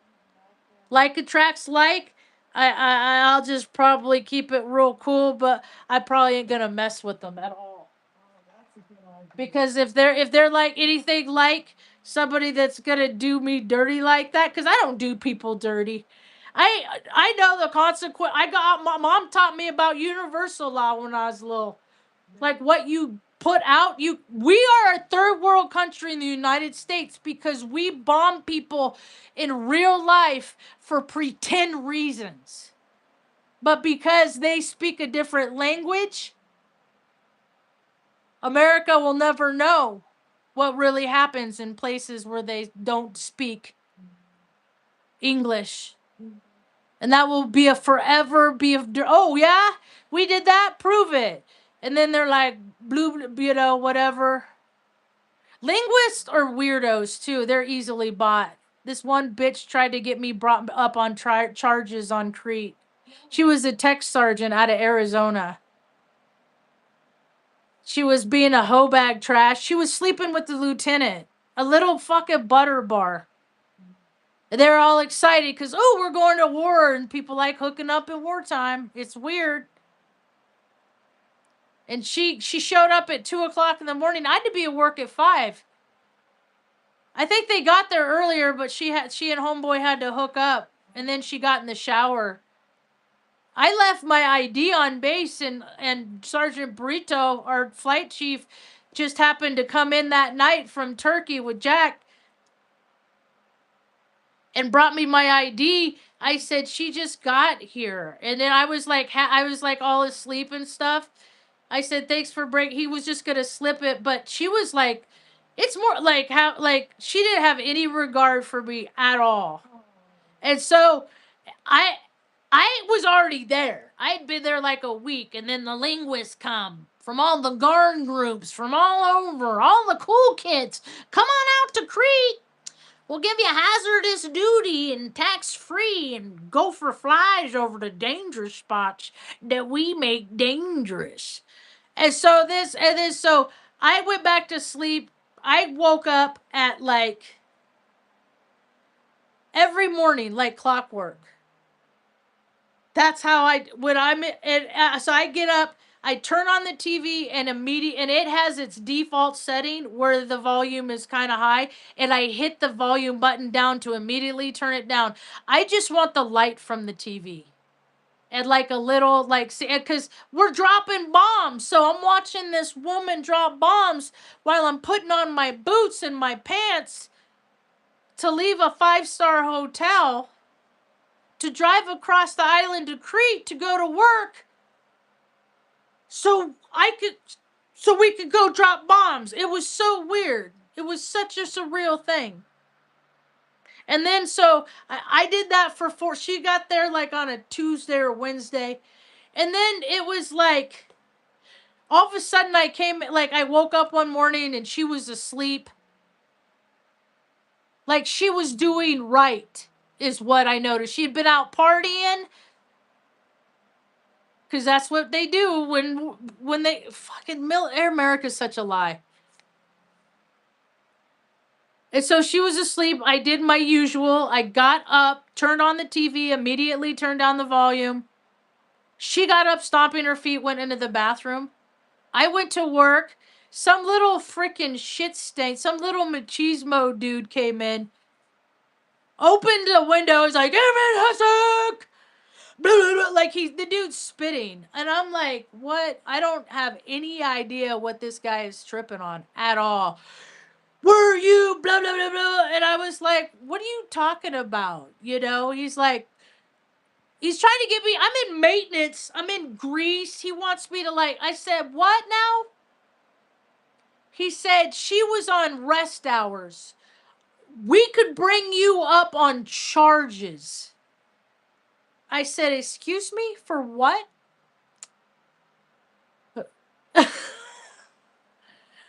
like attracts like, I'll just probably keep it real cool, but I probably ain't gonna mess with them at all. Because if they're like anything like somebody that's gonna do me dirty like that, because I don't do people dirty. I know the consequence. My mom taught me about universal law when I was little. Like what you put out, we are a third world country in the United States because we bomb people in real life for pretend reasons. But because they speak a different language, America will never know what really happens in places where they don't speak English. And that will be oh yeah, we did that, prove it. And then they're like, whatever. Linguists are weirdos too. They're easily bought. This one bitch tried to get me brought up on charges on Crete. She was a tech sergeant out of Arizona. She was being a hoe bag trash. She was sleeping with the lieutenant. A little fucking butter bar. They're all excited because, oh, we're going to war, and people like hooking up in wartime. It's weird. And she showed up at 2:00 in the morning. I had to be at work at 5. I think they got there earlier, but she and homeboy had to hook up, and then she got in the shower. I left my ID on base, and Sergeant Brito, our flight chief, just happened to come in that night from Turkey with Jack and brought me my ID. I said, she just got here. And then I was like all asleep and stuff. I said, thanks for break. He was just going to slip it. But she was like, it's more like how, she didn't have any regard for me at all. And so I was already there. I'd been there like a week. And then the linguists come from all the garden groups, from all over, all the cool kids. Come on out to Crete. We'll give you hazardous duty and tax free and go for flies over the dangerous spots that we make dangerous. And so I went back to sleep. I woke up at like every morning like clockwork. That's how so I get up, I turn on the TV and and it has its default setting where the volume is kind of high, and I hit the volume button down to immediately turn it down. I just want the light from the TV. And like a little like see because we're dropping bombs, so I'm watching this woman drop bombs while I'm putting on my boots and my pants to leave a 5-star hotel to drive across the island of Crete to go to work so we could go drop bombs. It was so weird. It was such a surreal thing. And then so I did that for four. She got there like on a Tuesday or Wednesday. And then it was like all of a sudden I woke up one morning and she was asleep. Like she was doing right is what I noticed. She'd been out partying. Because that's what they do when they fucking Air America's such a lie. And so she was asleep. I did my usual. I got up, turned on the TV, immediately turned down the volume. She got up, stomping her feet, went into the bathroom. I went to work. Some little freaking shit stain, some little machismo dude came in, opened the windows like, "Give it a sec!" Blah, blah, blah, like the dude's spitting. And I'm like, what? I don't have any idea what this guy is tripping on at all. Were you blah blah blah blah? And I was like, what are you talking about? You know, he's like, he's trying to get me. I'm in maintenance. I'm in Greece. He wants me to like. I said, what now? He said she was on rest hours. We could bring you up on charges. I said, excuse me, for what?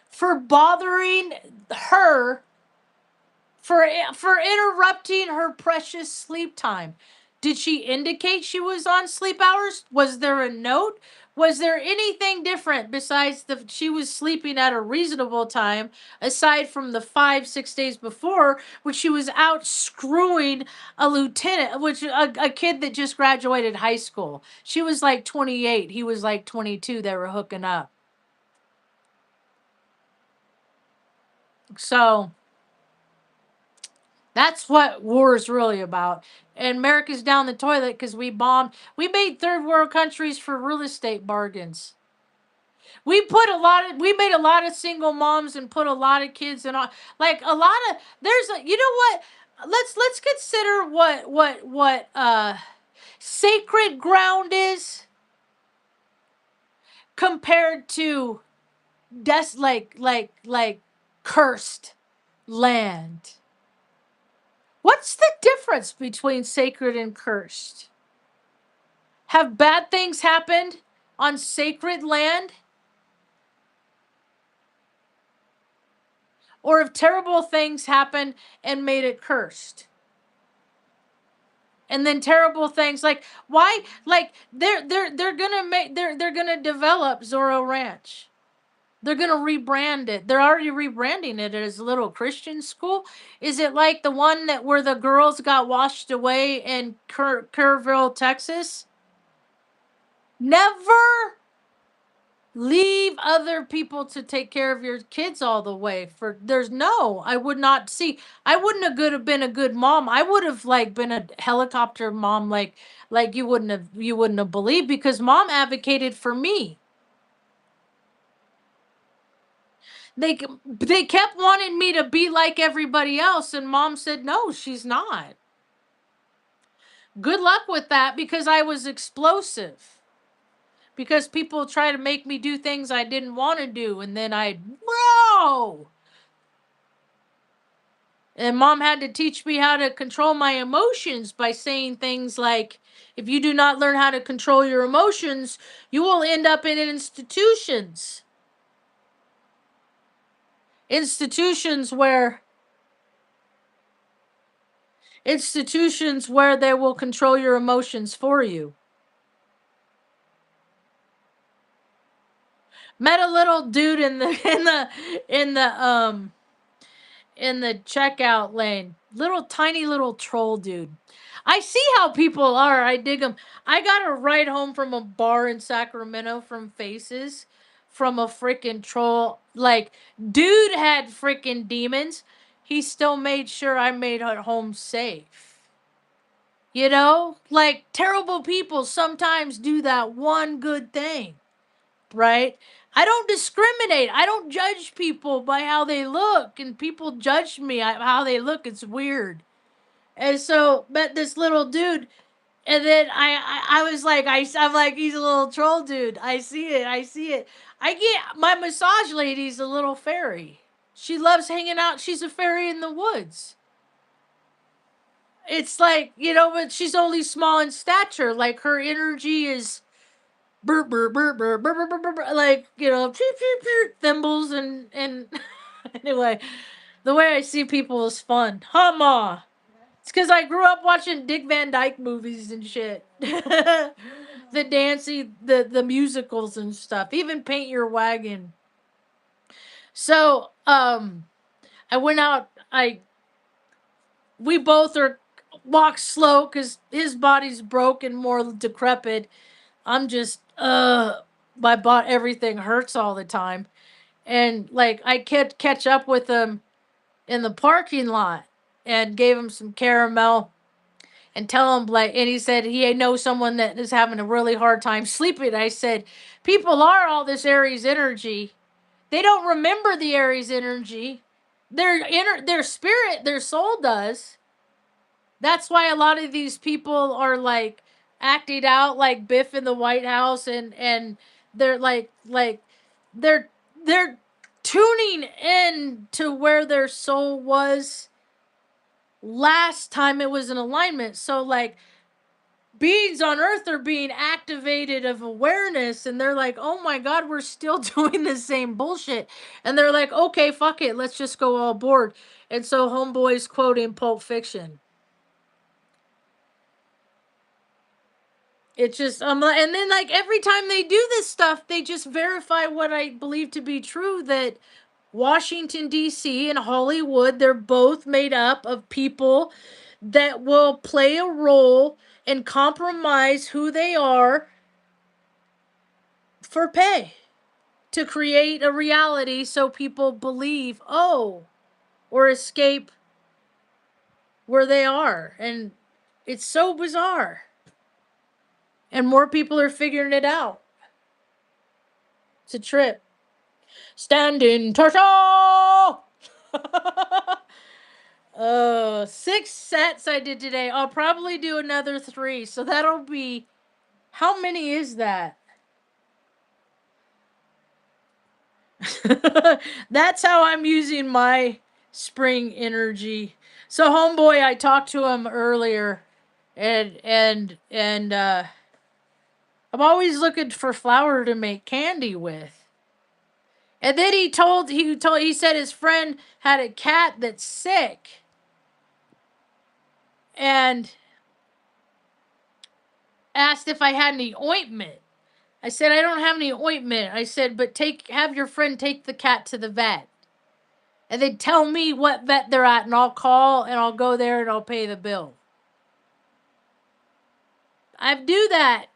For bothering her, for interrupting her precious sleep time. Did she indicate she was on sleep hours? Was there a note? Was there anything different besides she was sleeping at a reasonable time, aside from the 5-6 days before, when she was out screwing a lieutenant, which a kid that just graduated high school. She was like 28. He was like 22. They were hooking up. So that's what war is really about. And America's down the toilet because we bombed. We made third world countries for real estate bargains. We made a lot of single moms and put a lot of kids in on like a lot of you know what? Let's consider what sacred ground is compared to like cursed land. What's the difference between sacred and cursed? Have bad things happened on sacred land? Or have terrible things happened and made it cursed? And then terrible things like why like they're gonna develop Zorro Ranch. They're gonna rebrand it. They're already rebranding it as a little Christian school. Is it like the one that where the girls got washed away in Kerrville, Texas? Never leave other people to take care of your kids all the way. I would not see. I wouldn't have been a good mom. I would have like been a helicopter mom, like you wouldn't have believed, because mom advocated for me. They kept wanting me to be like everybody else, and mom said no, she's not. Good luck with that, because I was explosive. Because people try to make me do things I didn't want to do, and then bro. And mom had to teach me how to control my emotions by saying things like, if you do not learn how to control your emotions, you will end up in institutions. Institutions where institutions where they will control your emotions for you. Met a little dude in the in the in the checkout lane. Little tiny little troll dude. I see how people are. I dig them. I got a ride home from a bar in Sacramento from Faces from a freaking troll. Like, dude had freaking demons. He still made sure I made it home safe. You know? Like, terrible people sometimes do that one good thing, right? I don't discriminate. I don't judge people by how they look, and people judge me how they look. It's weird. And so met this little dude, and then I was like, I'm like, he's a little troll dude. I see it. I see it. I get my massage lady's a little fairy. She loves hanging out. She's a fairy in the woods. It's like, but she's only small in stature. Like, her energy is burr, burr, burr, burr, burr, burr, burr, burr, like, thimbles and anyway, the way I see people is fun. Huh, Ma? It's because I grew up watching Dick Van Dyke movies and shit. The dancing, the musicals and stuff. Even Paint Your Wagon. So, I went out. We both are walk slow because his body's broke and more decrepit. I'm just, my body, everything hurts all the time. And like, I can't catch up with him in the parking lot and gave him some caramel and tell him, like, and he said he knows someone that is having a really hard time sleeping. I said, people are all this Aries energy. They don't remember the Aries energy. Their spirit, their soul does. That's why a lot of these people are like acting out like Biff in the White House, and they're like they're they're tuning in to where their soul was last time it was in alignment. So like, beings on earth are being activated of awareness, and they're like, oh my god, we're still doing the same bullshit. And they're like, okay, fuck it, let's just go all board. And so homeboy's quoting Pulp Fiction. It's just and then like every time they do this stuff, they just verify what I believe to be true, that Washington D.C. and Hollywood, they're both made up of people that will play a role and compromise who they are for pay to create a reality so people believe, or escape where they are. And it's so bizarre. And more people are figuring it out. It's a trip. Standing turtle! 6 sets I did today. I'll probably do another 3. So that'll be, how many is that? That's how I'm using my spring energy. So homeboy, I talked to him earlier, and I'm always looking for flour to make candy with. And then he said his friend had a cat that's sick. And asked if I had any ointment. I said, I don't have any ointment. I said, but have your friend take the cat to the vet. And then tell me what vet they're at, and I'll call and I'll go there and I'll pay the bill. I do that.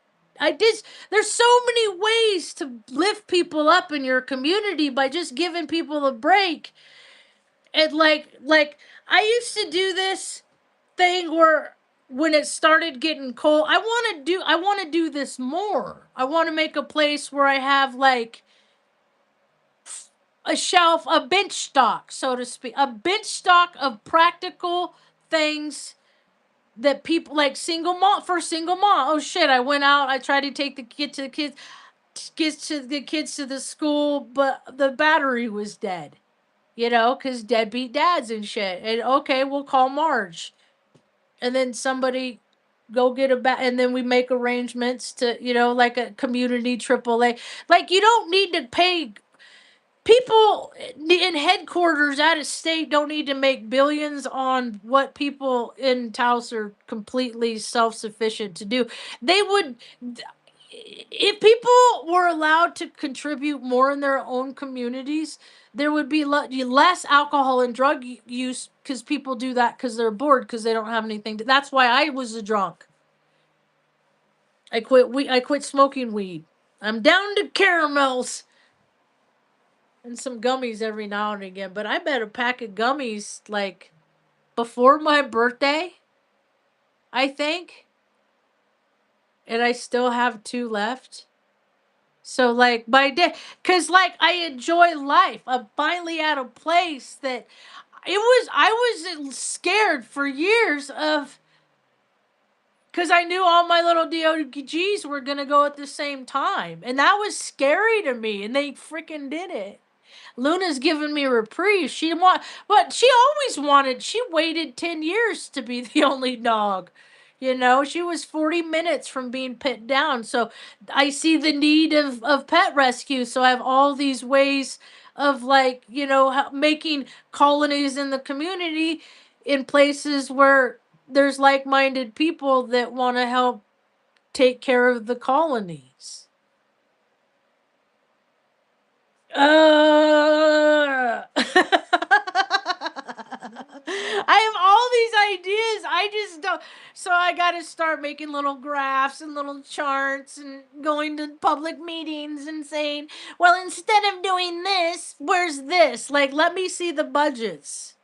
There's so many ways to lift people up in your community by just giving people a break. And like I used to do this thing where when it started getting cold, I want to do this more. I want to make a place where I have like a shelf, a bench stock, so to speak, a bench stock of practical things that people like single mom. Oh shit, I went out, I tried to take the kids to the school, but the battery was dead. Because deadbeat dads and shit. And okay, we'll call Marge. And then somebody go get and then we make arrangements to, like a community AAA. Like, you don't need to pay People in headquarters out of state don't need to make billions on what people in Taos are completely self-sufficient to do. They would, if people were allowed to contribute more in their own communities, there would be less alcohol and drug use, because people do that because they're bored, because they don't have anything to. That's why I was a drunk. I quit smoking weed. I'm down to caramels and some gummies every now and again, but I bet a pack of gummies like before my birthday, I think, and I still have two left. So like my day, cause like I enjoy life. I'm finally at a place that I was scared for years of, cause I knew all my little DOGs were gonna go at the same time, and that was scary to me, and they freaking did it. Luna's giving me a reprieve. But she always wanted. She waited 10 years to be the only dog. You know, she was 40 minutes from being put down. So I see the need of pet rescue. So I have all these ways of, like, making colonies in the community, in places where there's like-minded people that want to help take care of the colonies. I have all these ideas. I just don't. So I got to start making little graphs and little charts and going to public meetings and saying, well, instead of doing this, where's this? Like, let me see the budgets.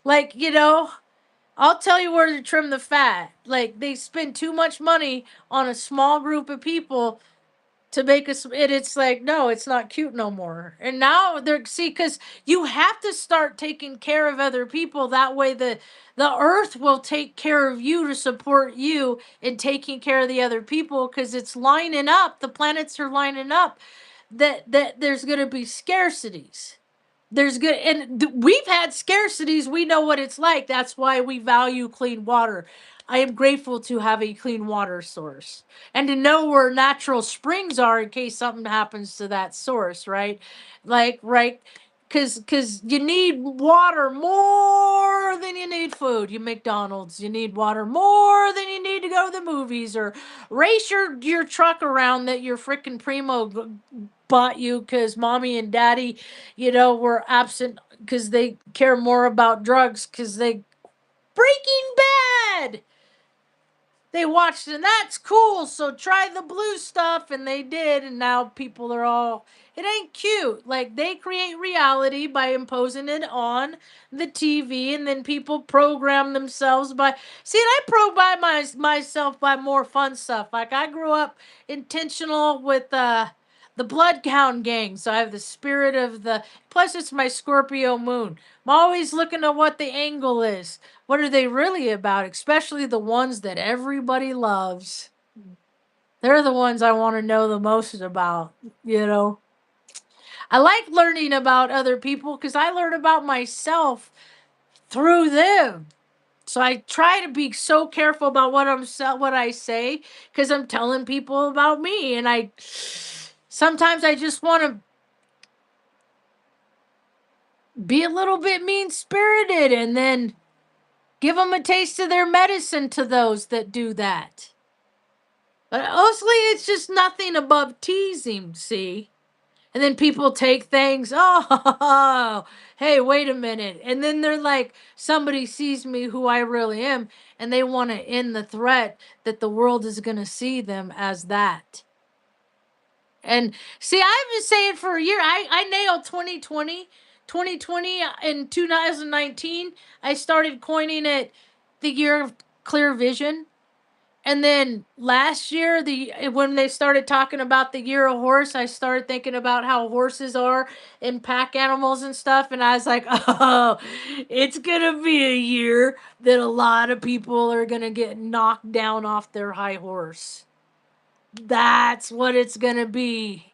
Like, I'll tell you where to trim the fat. Like, they spend too much money on a small group of people to make us, and it's like, no, it's not cute no more. And now they're, see, because you have to start taking care of other people. That way the earth will take care of you to support you in taking care of the other people, because it's lining up, the planets are lining up, that there's going to be scarcities. There's good, and we've had scarcities. We know what it's like. That's why we value clean water. I am grateful to have a clean water source and to know where natural springs are in case something happens to that source, right? Like, right, because you need water more than you need food. You McDonald's, you need water more than you need to go to the movies, or race your truck around that your freaking primo bought you because mommy and daddy, were absent because they care more about drugs, because they Breaking Bad. They watched, and that's cool. So try the blue stuff, and they did, and now people are all. It ain't cute. Like, they create reality by imposing it on the TV, and then people program themselves by. See, and I program myself by more fun stuff. Like, I grew up intentional with the Bloodhound Gang, so I have the spirit of the. Plus, it's my Scorpio moon. I'm always looking at what the angle is. What are they really about? Especially the ones that everybody loves. They're the ones I want to know the most about, you know. I like learning about other people because I learn about myself through them. So I try to be so careful about what I say, because I'm telling people about me, and I sometimes I just want to be a little bit mean-spirited and then give them a taste of their medicine to those that do that. But mostly it's just nothing above teasing, see? And then people take things, oh, hey, wait a minute. And then they're like, somebody sees me who I really am, and they want to end the threat that the world is going to see them as that. And see, I've been saying for a year, I nailed 2020. 2020 in 2019, I started coining it the year of clear vision. And then last year, when they started talking about the year of horse, I started thinking about how horses are in pack animals and stuff. And I was like, oh, it's going to be a year that a lot of people are going to get knocked down off their high horse. That's what it's going to be.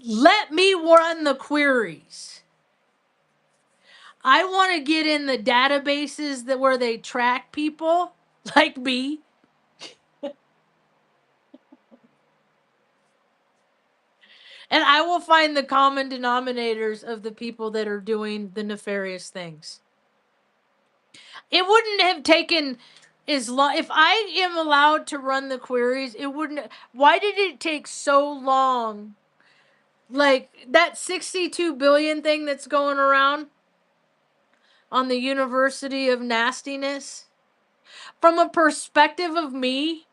Let me run the queries. I want to get in the databases where they track people like me. And I will find the common denominators of the people that are doing the nefarious things. It wouldn't have taken as long if I am allowed to run the queries. It wouldn't. Why did it take so long? Like that 62 billion thing that's going around on the University of Nastiness. From a perspective of me,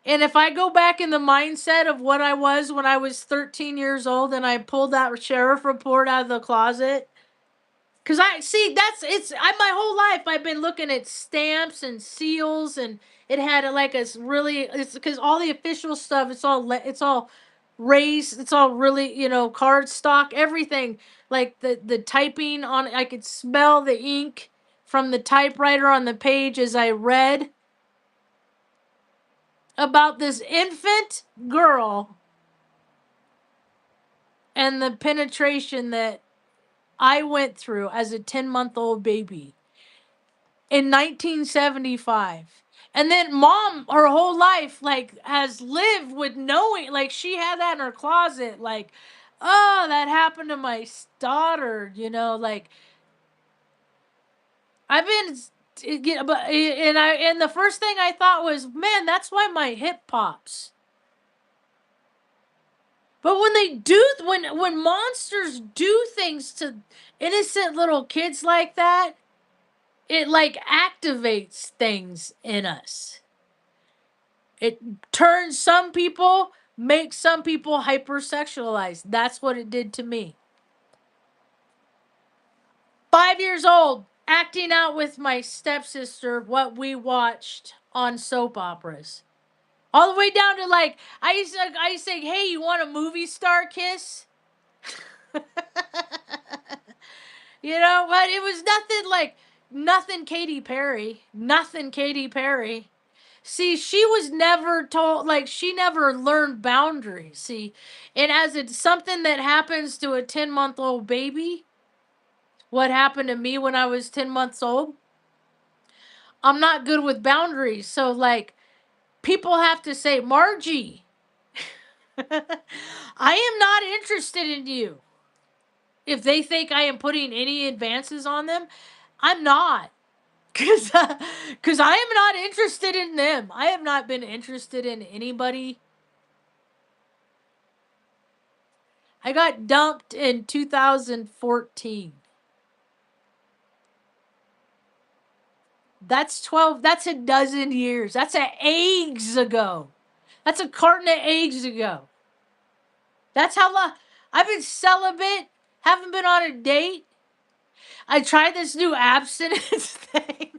and if I go back in the mindset of what I was when I was 13 years old and I pulled that sheriff report out of the closet, because I see my whole life I've been looking at stamps and seals, and it had like it's because all the official stuff, it's all raised, it's all really, card stock, everything, like the typing on, I could smell the ink from the typewriter on the page as I read about this infant girl and the penetration that I went through as a 10-month-old baby in 1975. And then mom, her whole life, like, has lived with knowing, like, she had that in her closet, like, oh, that happened to my daughter, like, I've been, and the first thing I thought was, man, that's why my hip pops. But when monsters do things to innocent little kids like that, it like activates things in us. It turns some people, makes some people hypersexualized. That's what it did to me. 5 years old, acting out with my stepsister what we watched on soap operas. All the way down to like, I used to say, hey, you want a movie star kiss? But it was nothing Katy Perry. Nothing Katy Perry. See, she was never told, like, she never learned boundaries. See, and as it's something that happens to a 10-month-old baby, what happened to me when I was 10 months old, I'm not good with boundaries. So, like, people have to say, Margie, I am not interested in you. If they think I am putting any advances on them, I'm not. Because I am not interested in them. I have not been interested in anybody. I got dumped in 2014. That's a dozen years. That's eggs ago. That's a carton of eggs ago. That's how long I've been celibate, haven't been on a date. I tried this new abstinence thing.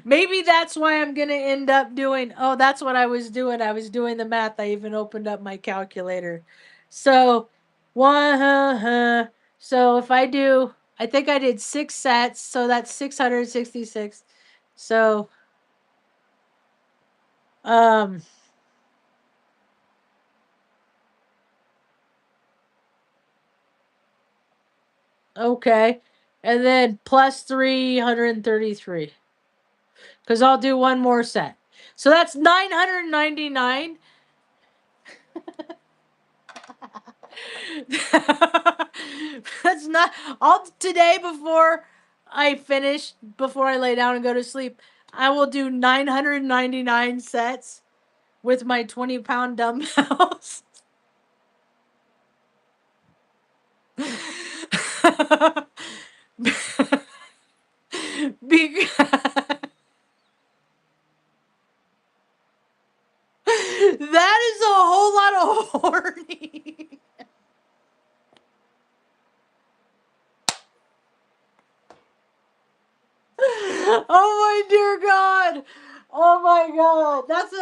Maybe that's why I'm going to end up doing. Oh, that's what I was doing. I was doing the math. I even opened up my calculator. So, so if I think I did 6 sets. So that's 666. So, um, okay. And then plus 333. Because I'll do one more set. So that's 999. That's not all today before I lay down and go to sleep. I will do 999 sets with my 20-pound dumbbells. That is a whole lot of horny. Oh my dear God. Oh my God. That's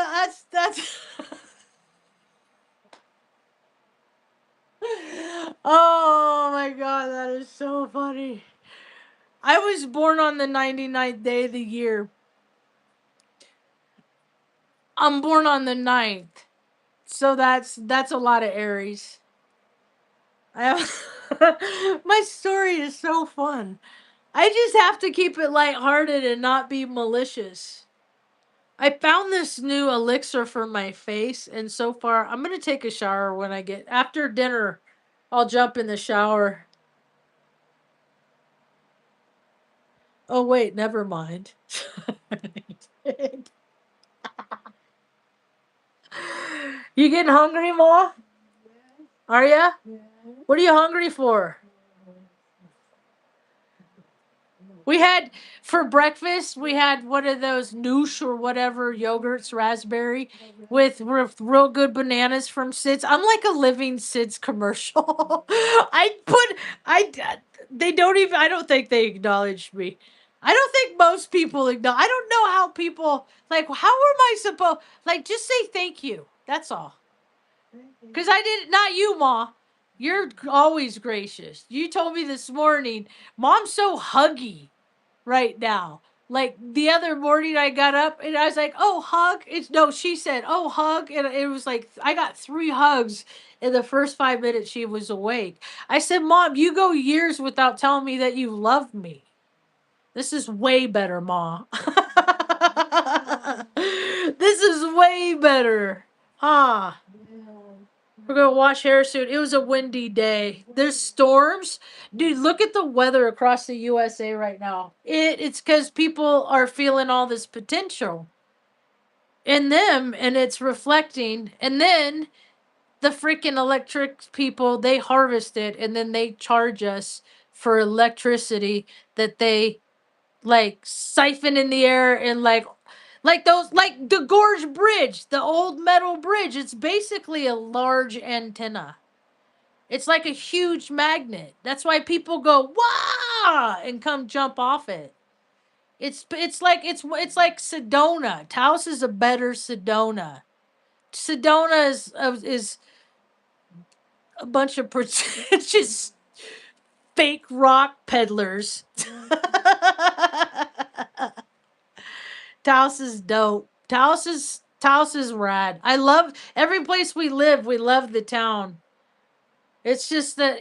Oh my God, that is so funny. I was born on the 99th day of the year. I'm born on the 9th. So that's a lot of Aries. My story is so fun. I just have to keep it lighthearted and not be malicious. I found this new elixir for my face, and so far I'm gonna take a shower when I get after dinner. I'll jump in the shower. Oh wait, never mind. You getting hungry, Ma? Are ya? What are you hungry for? We had for breakfast. We had one of those noosh or whatever yogurts, raspberry, with real good bananas from Sid's. I'm like a living Sid's commercial. I put I. They don't even. I don't think they acknowledged me. I don't think most people acknowledge. I don't know how people like. How am I supposed like? Just say thank you. That's all. Because I did not you, Ma. You're always gracious. You told me this morning, Mom's so huggy right now. Like the other morning, I got up and I was like, "Oh, hug." It's no. She said, "Oh, hug," and it was like I got 3 hugs in the first 5 minutes she was awake. I said, "Mom, you go years without telling me that you love me. This is way better, Ma. This is way better, huh?" We're gonna wash hair soon. It was a windy day. There's storms. Dude, look at the weather across the USA right now. It's because people are feeling all this potential in them and it's reflecting. And then the freaking electric people, they harvest it and then they charge us for electricity that they like siphon in the air and like those like the Gorge Bridge, the old metal bridge. It's basically a large antenna. It's like a huge magnet. That's why people go wah and come jump off it. It's like Sedona. Taos is a better Sedona. Sedona is a bunch of pretentious fake rock peddlers. Taos is dope. Taos is rad. I love every place we live. We love the town. It's just that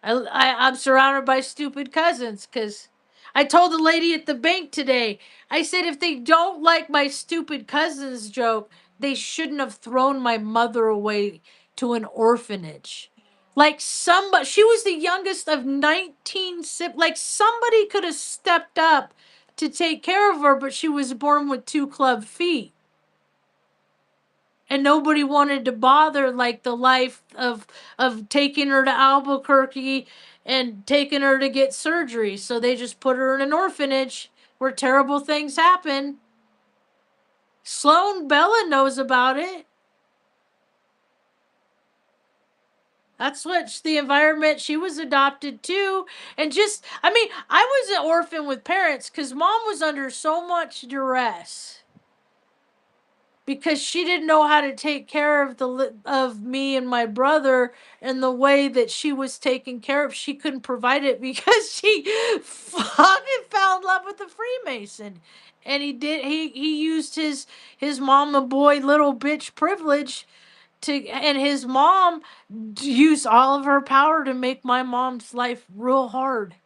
I'm surrounded by stupid cousins because I told the lady at the bank today, I said, if they don't like my stupid cousins joke, they shouldn't have thrown my mother away to an orphanage. Like somebody, she was the youngest of 19 siblings. Like somebody could have stepped up to take care of her, but she was born with 2 club feet and nobody wanted to bother like the life of taking her to Albuquerque and taking her to get surgery. So they just put her in an orphanage where terrible things happen. Sloan Bella knows about it. That's what the environment she was adopted too. And just I mean, I was an orphan with parents because mom was under so much duress because she didn't know how to take care of of me and my brother in the way that she was taken care of. She couldn't provide it because she fucking fell in love with the Freemason, and he used his mama boy little bitch privilege to, and his mom used all of her power to make my mom's life real hard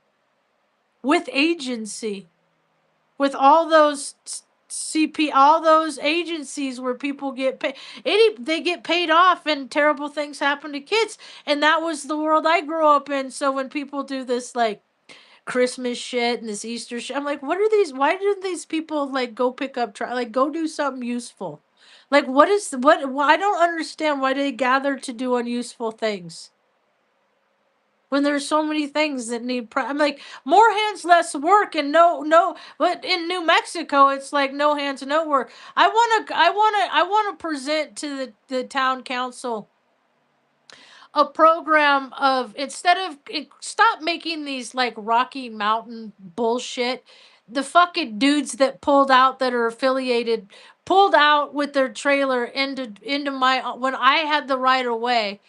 with agency with all those all those agencies where people get paid, they get paid off and terrible things happen to kids. And that was the world I grew up in. So when people do this like Christmas shit and this Easter shit, I'm like, what are these? Why do these people like go pick up, like go do something useful? Like, what is what? Well, I don't understand why they gather to do unuseful things when there's so many things that need I'm like more hands less work and no but in New Mexico it's like no hands no work. I want to present to the town council a program of instead of stop making these like Rocky Mountain bullshit. The fucking dudes that pulled out that are affiliated pulled out with their trailer into my when I had the right of way.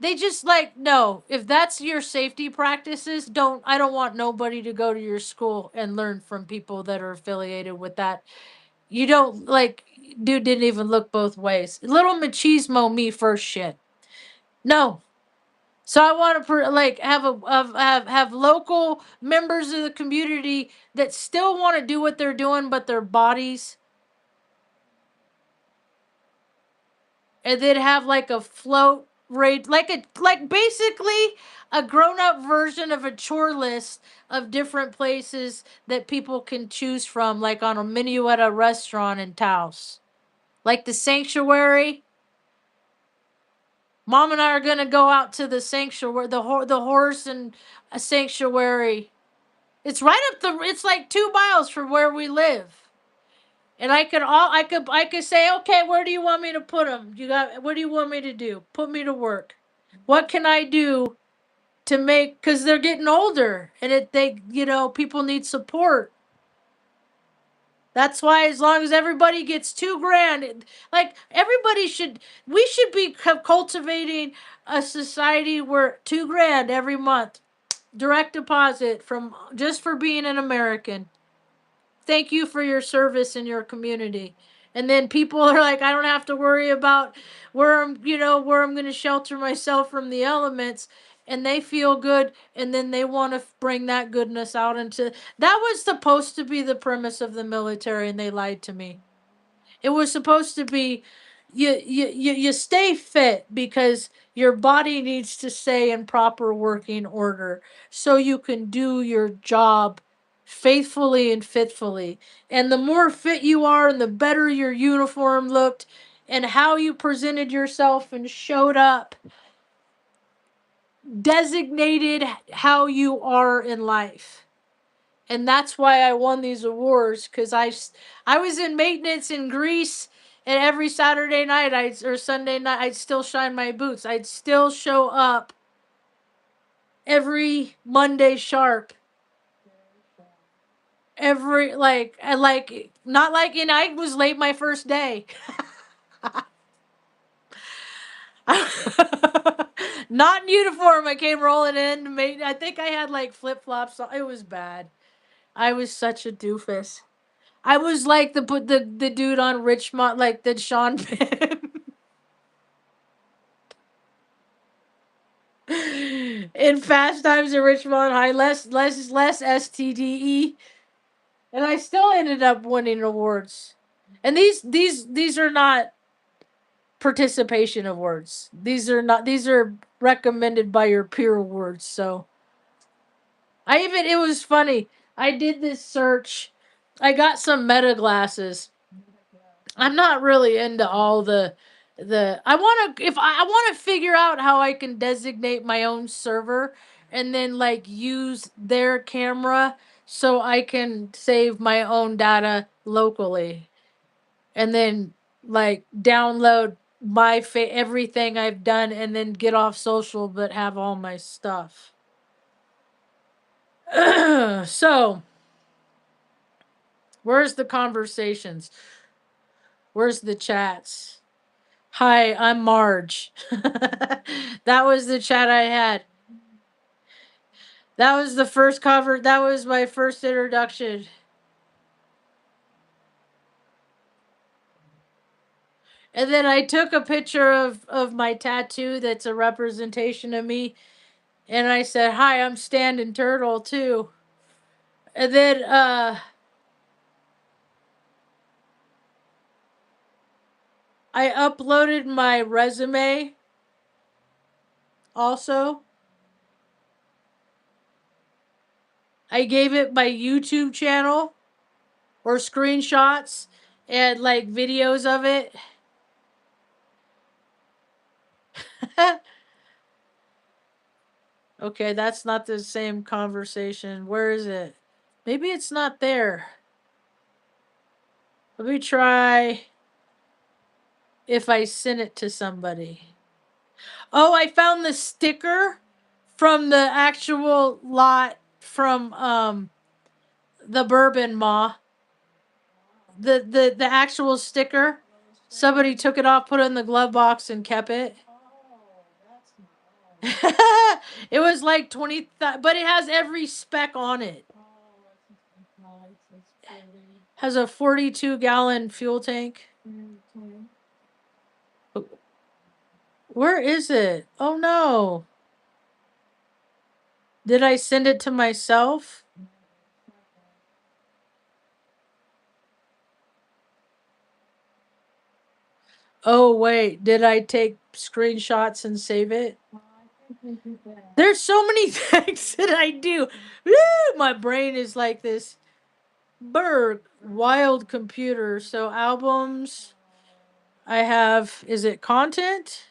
They just like no, if that's your safety practices, I don't want nobody to go to your school and learn from people that are affiliated with that. You don't like dude didn't even look both ways. Little machismo me first shit. No. So I want to like have have local members of the community that still want to do what they're doing but their bodies and then have like a float rate, like basically a grown-up version of a chore list of different places that people can choose from, like on a menu at a restaurant in Taos. Like the sanctuary. Mom and I are gonna go out to the sanctuary, the horse and a sanctuary. It's right up the. It's like 2 miles from where we live, and I could say, okay, where do you want me to put them? What do you want me to do? Put me to work. What can I do to make? Because they're getting older, and people need support. That's why, as long as everybody gets $2,000, like we should be cultivating a society where $2,000 every month, direct deposit from just for being an American. Thank you for your service in your community. And then people are like, I don't have to worry about where I'm going to shelter myself from the elements. And they feel good, and then they want to bring that goodness out into. That was supposed to be the premise of the military, and they lied to me. It was supposed to be you stay fit because your body needs to stay in proper working order so you can do your job faithfully and fitfully. And the more fit you are and the better your uniform looked and how you presented yourself and showed up designated how you are in life. And that's why I won these awards, because I was in maintenance in Greece, and every Saturday night or Sunday night I'd still shine my boots. I'd still show up every Monday sharp. Every like not like and I was late my first day. Not in uniform. I came rolling in. I think I had like flip flops. It was bad. I was such a doofus. I was like the dude on Richmond, like the Sean Penn. In Fast Times at Richmond High, less STDE, and I still ended up winning awards. And these are not participation awards. These are recommended by your peer awards. So it was funny. I did this search. I got some meta glasses. I'm not really into all the I want to figure out how I can designate my own server and then like use their camera so I can save my own data locally and then like download everything I've done and then get off social but have all my stuff. So, where's the conversations? Where's the chats? Hi, I'm Marge. That was the chat I had. That was the first cover. That was my first introduction. And then I took a picture of my tattoo that's a representation of me. And I said, hi, I'm Standing Turtle too. And then I uploaded my resume also. I gave it my YouTube channel or screenshots and like videos of it. Okay, that's not the same conversation. Where is it? Maybe it's not there. Let me try if I send it to somebody. Oh, I found the sticker from the actual lot from the Bourbon Ma. The actual sticker. Somebody took it off, put it in the glove box, and kept it. It was like 20, but it has every spec on it. Has a 42-gallon fuel tank. Where is it? Oh no. Did I send it to myself? Oh wait, did I take screenshots and save it? There's so many things that I do. Woo! My brain is like this wild computer. So albums, I have. Is it content?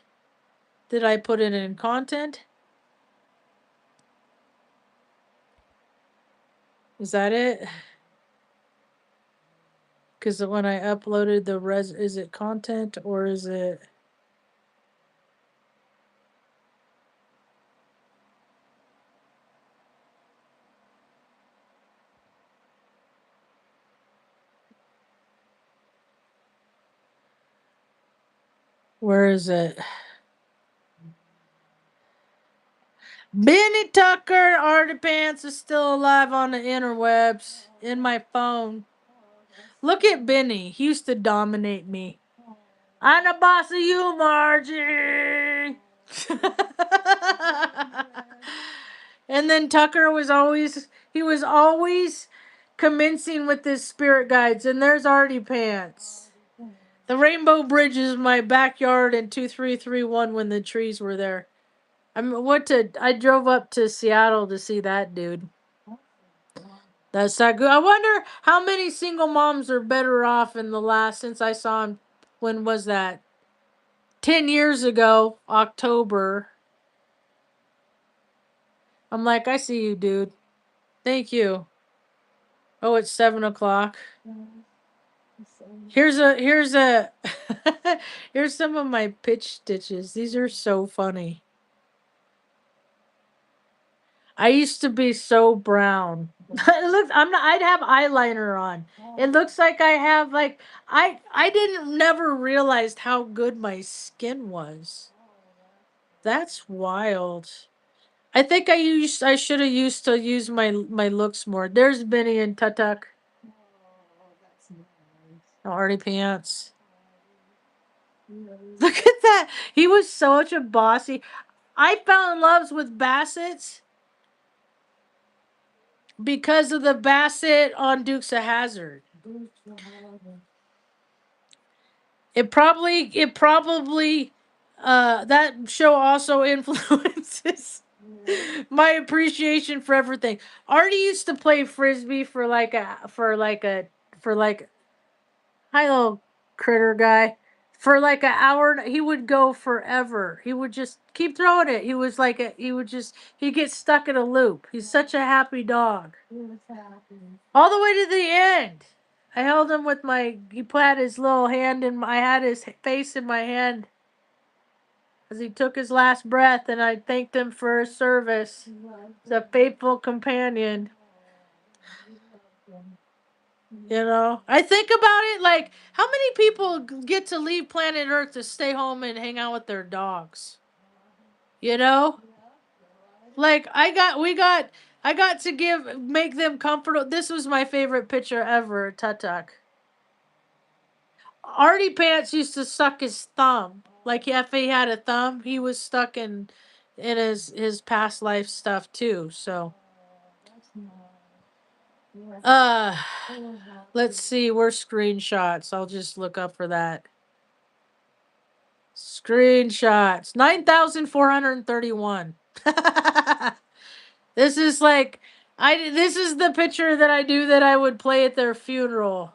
Did I put it in content? Is that it? Because when I uploaded the is it content or is it? Where is it? Benny Tucker, Artie Pants is still alive on the interwebs in my phone. Look at Benny. He used to dominate me. I'm the boss of you, Margie. And then Tucker was always commencing with his spirit guides, and there's Artie Pants. The Rainbow Bridge is my backyard in 2331 when the trees were there. I drove up to Seattle to see that dude. That's not good. I wonder how many single moms are better off in the last since I saw him. When was that? 10 years ago, October. I'm like, I see you, dude. Thank you. Oh, it's 7 o'clock. Here's a here's some of my pitch stitches. These are so funny. I used to be so brown. I'd have eyeliner on. It looks like I have like I didn't never realized how good my skin was. That's wild. I think I should have used to use my looks more. There's Benny and Tutuk. Artie Pants. Look at that. He was such a bossy. I fell in love with Bassett's because of the Bassett on Dukes of Hazzard. It probably that show also influences my appreciation for everything. Artie used to play frisbee for like hi little critter guy. For like an hour, he would go forever. He would just keep throwing it. He was like he'd get stuck in a loop. He's such a happy dog. All the way to the end. I held him with he had his little hand I had his face in my hand as he took his last breath, and I thanked him for his service. He's a faithful companion. I think about it like how many people get to leave planet Earth to stay home and hang out with their dogs? You know? Like I got to make them comfortable. This was my favorite picture ever, Tutuk. Artie Pants used to suck his thumb. Like if he had a thumb, he was stuck in his past life stuff too. So uh let's see, where's screenshots? I'll just look up for that. Screenshots. 9,431. This is like this is the picture that I do that I would play at their funeral.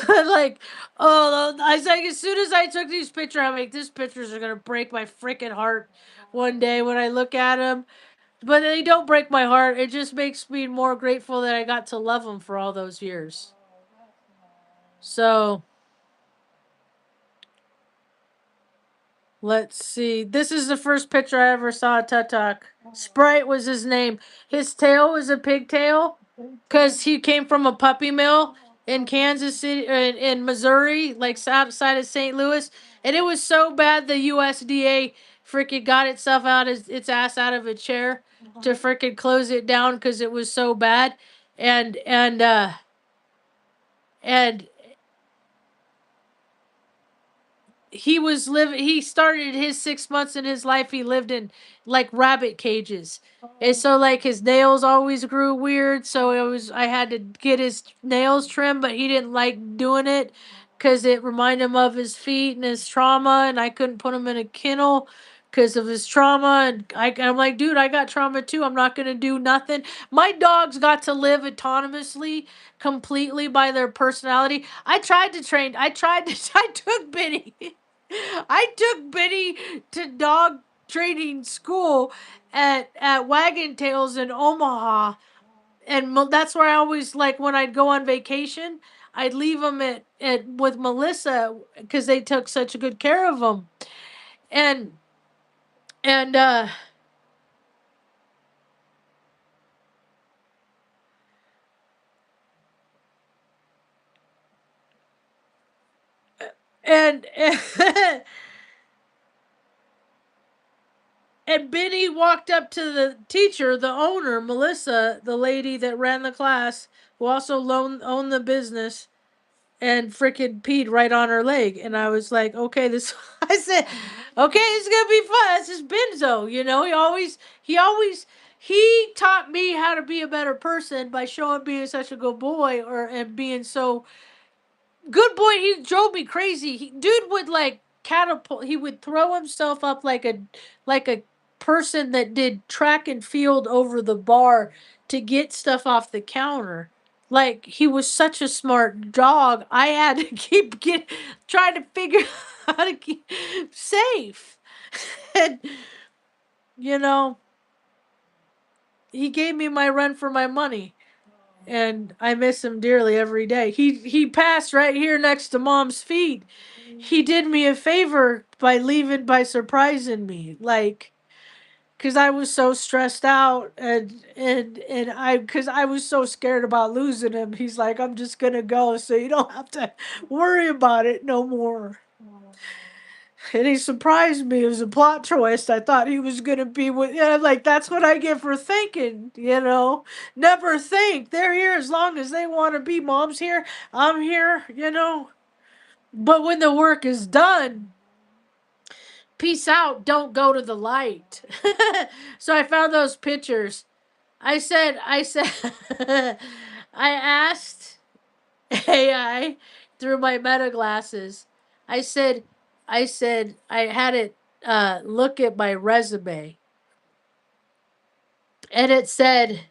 Like, oh, I was like, as soon as I took these pictures, I'm like, these pictures are gonna break my freaking heart one day when I look at them. But they don't break my heart. It just makes me more grateful that I got to love them for all those years. So, let's see. This is the first picture I ever saw of Tutuk. Sprite was his name. His tail was a pigtail because he came from a puppy mill in Kansas City, in Missouri, like outside of St. Louis. And it was so bad the USDA freaking got its ass out of a chair to freaking close it down because it was so bad. And he started his 6 months in his life, he lived in like rabbit cages. And so like his nails always grew weird, so I had to get his nails trimmed, but he didn't like doing it because it reminded him of his feet and his trauma, and I couldn't put him in a kennel because of his trauma. And I'm like, dude, I got trauma too. I'm not gonna do nothing. My dogs got to live autonomously, completely by their personality. I tried to train. I tried to. I took Benny. I took Benny to dog training school at Wagon Tails in Omaha, and that's where I always, like, when I'd go on vacation, I'd leave them at with Melissa because they took such good care of them, and and and and Benny walked up to the teacher, the owner, Melissa, the lady that ran the class, who also owned the business, and freaking peed right on her leg. And I was like, okay, this, I said, okay, it's gonna be fun. This is Benzo, he taught me how to be a better person by showing being such a good boy, and being so good boy. He drove me crazy. Dude would like catapult. He would throw himself up like a person that did track and field over the bar to get stuff off the counter. Like, he was such a smart dog. I had to trying to figure out how to keep safe. And you know, he gave me my run for my money, and I miss him dearly every day. He passed right here next to Mom's feet. He did me a favor by surprising me, like, because I was so stressed out, and I because I was so scared about losing him. He's like, I'm just gonna go, so you don't have to worry about it no more. And he surprised me. It was a plot twist. I thought he was gonna be with. Yeah, like, that's what I get for thinking. Never think they're here as long as they want to be. Mom's here. I'm here. But when the work is done, peace out. Don't go to the light. So I found those pictures. I said, I asked AI through my meta glasses. I said, I had it look at my resume, and it said,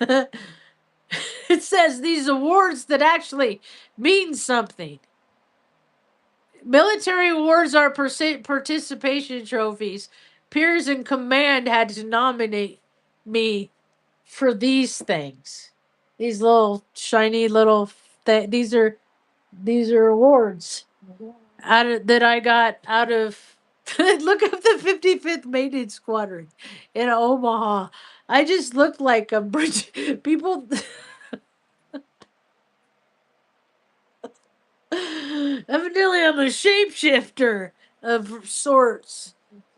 it says these awards that actually mean something. Military awards are participation trophies. Peers in command had to nominate me for these things. These little shiny little these are awards that I got out of look up the 55th Maintenance Squadron in Omaha. I just looked like a bridge. People. Evidently, I'm a shapeshifter of sorts.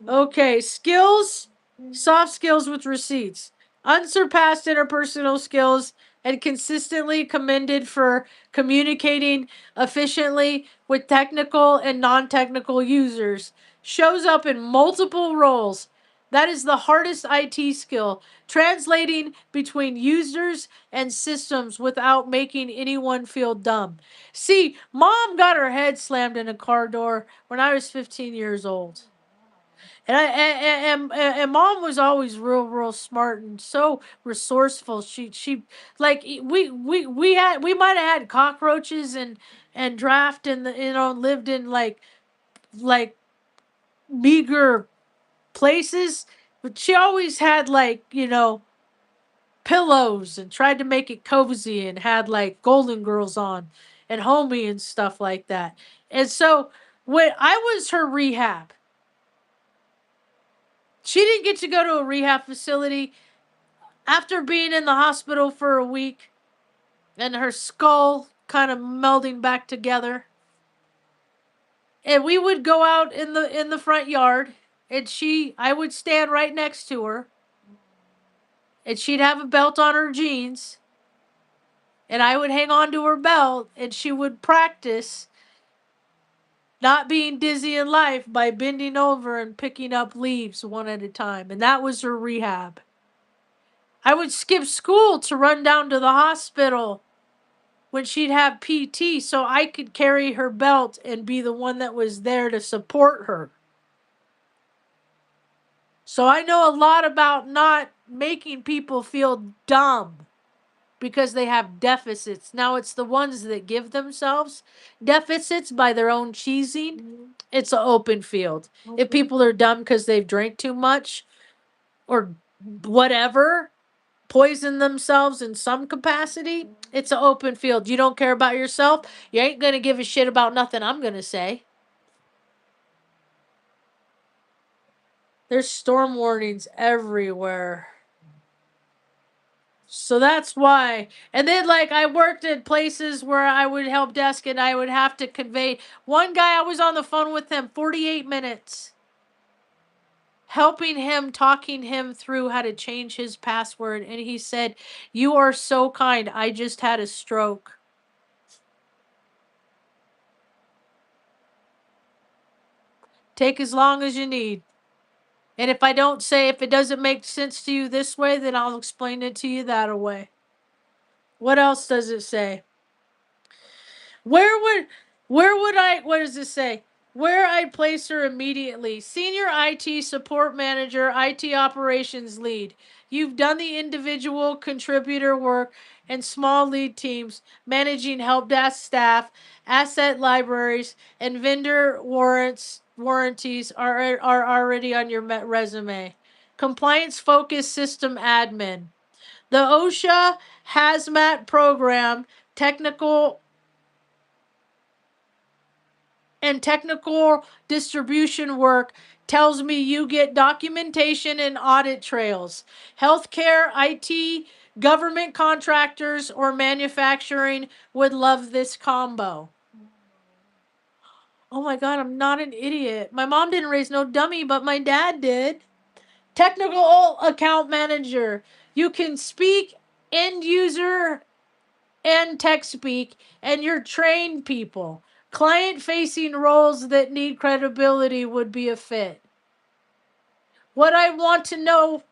Okay, skills, soft skills with receipts, unsurpassed interpersonal skills, and consistently commended for communicating efficiently with technical and non-technical users. Shows up in multiple roles. That is the hardest IT skill, translating between users and systems without making anyone feel dumb. See, Mom got her head slammed in a car door when I was 15 years old. And Mom was always real smart and so resourceful. She like, we might have had cockroaches and draft in the lived in like meager places, but she always had, like, pillows, and tried to make it cozy, and had like Golden Girls on and Homie and stuff like that. And so when I was her rehab, she didn't get to go to a rehab facility after being in the hospital for a week and her skull kind of melding back together. And we would go out in the front yard, and I would stand right next to her, and she'd have a belt on her jeans, and I would hang on to her belt, and she would practice not being dizzy in life by bending over and picking up leaves one at a time. And that was her rehab. I would skip school to run down to the hospital when she'd have PT, so I could carry her belt and be the one that was there to support her. So I know a lot about not making people feel dumb because they have deficits. Now it's the ones that give themselves deficits by their own cheesing. It's an open field. If people are dumb because they've drank too much or whatever, poison themselves in some capacity, it's an open field. You don't care about yourself, you ain't gonna give a shit about nothing I'm gonna say. There's storm warnings everywhere. So that's why. And then, like, I worked at places where I would help desk and I would have to convey. One guy, I was on the phone with him 48 minutes, helping him, talking him through how to change his password. And he said, "You are so kind. I just had a stroke." Take as long as you need. And if it doesn't make sense to you this way, then I'll explain it to you that way. What else does it say? Where would what does this say? Where I'd place her immediately. Senior IT support manager, IT operations lead. You've done the individual contributor work and small lead teams, managing help desk staff, asset libraries, and vendor warranties are already on your resume. Compliance focused system admin. The OSHA hazmat program, technical and technical distribution work tells me you get documentation and audit trails. Healthcare, IT, government contractors, or manufacturing would love this combo. Oh my God, I'm not an idiot. My mom didn't raise no dummy, but my dad did. Technical account manager. You can speak end user and tech speak, and you're trained people. Client facing roles that need credibility would be a fit. What I want to know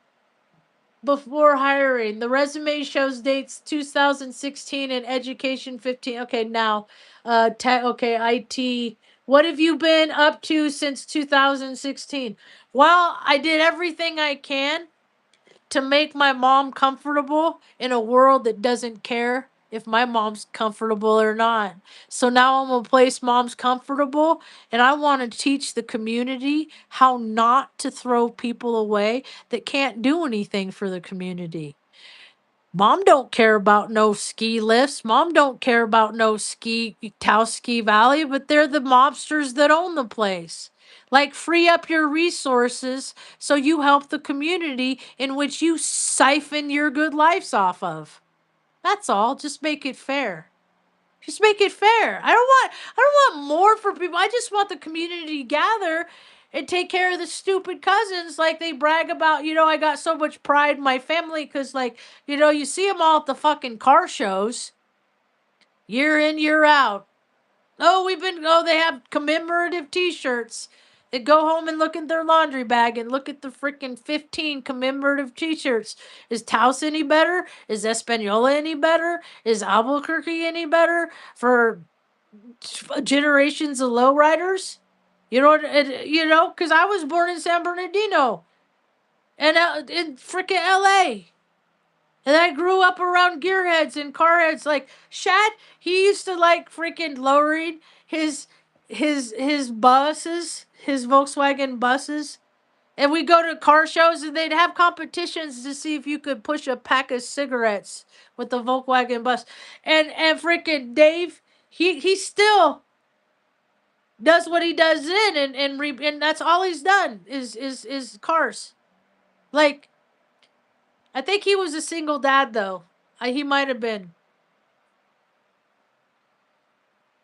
before hiring, the resume shows dates 2016 and education 15. Okay, now, IT. What have you been up to since 2016? Well, I did everything I can to make my mom comfortable in a world that doesn't care if my mom's comfortable or not. So now I'm gonna place mom's comfortable, and I want to teach the community how not to throw people away that can't do anything for the community. Mom don't care about no ski lifts. Mom don't care about no Taos Ski Valley, but they're the mobsters that own the place. Like, free up your resources so you help the community in which you siphon your good lives off of. That's all. Just make it fair. Just make it fair. I don't want more for people. I just want the community to gather and take care of the stupid cousins. Like, they brag about, I got so much pride in my family because, like, you see them all at the fucking car shows, year in, year out. They have commemorative t-shirts. They go home and look at their laundry bag and look at the freaking 15 commemorative t-shirts. Is Taos any better? Is Espanola any better? Is Albuquerque any better for generations of lowriders? Because I was born in San Bernardino and in freaking LA. And I grew up around gearheads and carheads. Like Shad, he used to like freaking lowering his buses, his Volkswagen buses. And we go to car shows and they'd have competitions to see if you could push a pack of cigarettes with the Volkswagen bus. And freaking Dave, he still does what he does and that's all he's done is cars. Like, I think he was a single dad though. He might have been.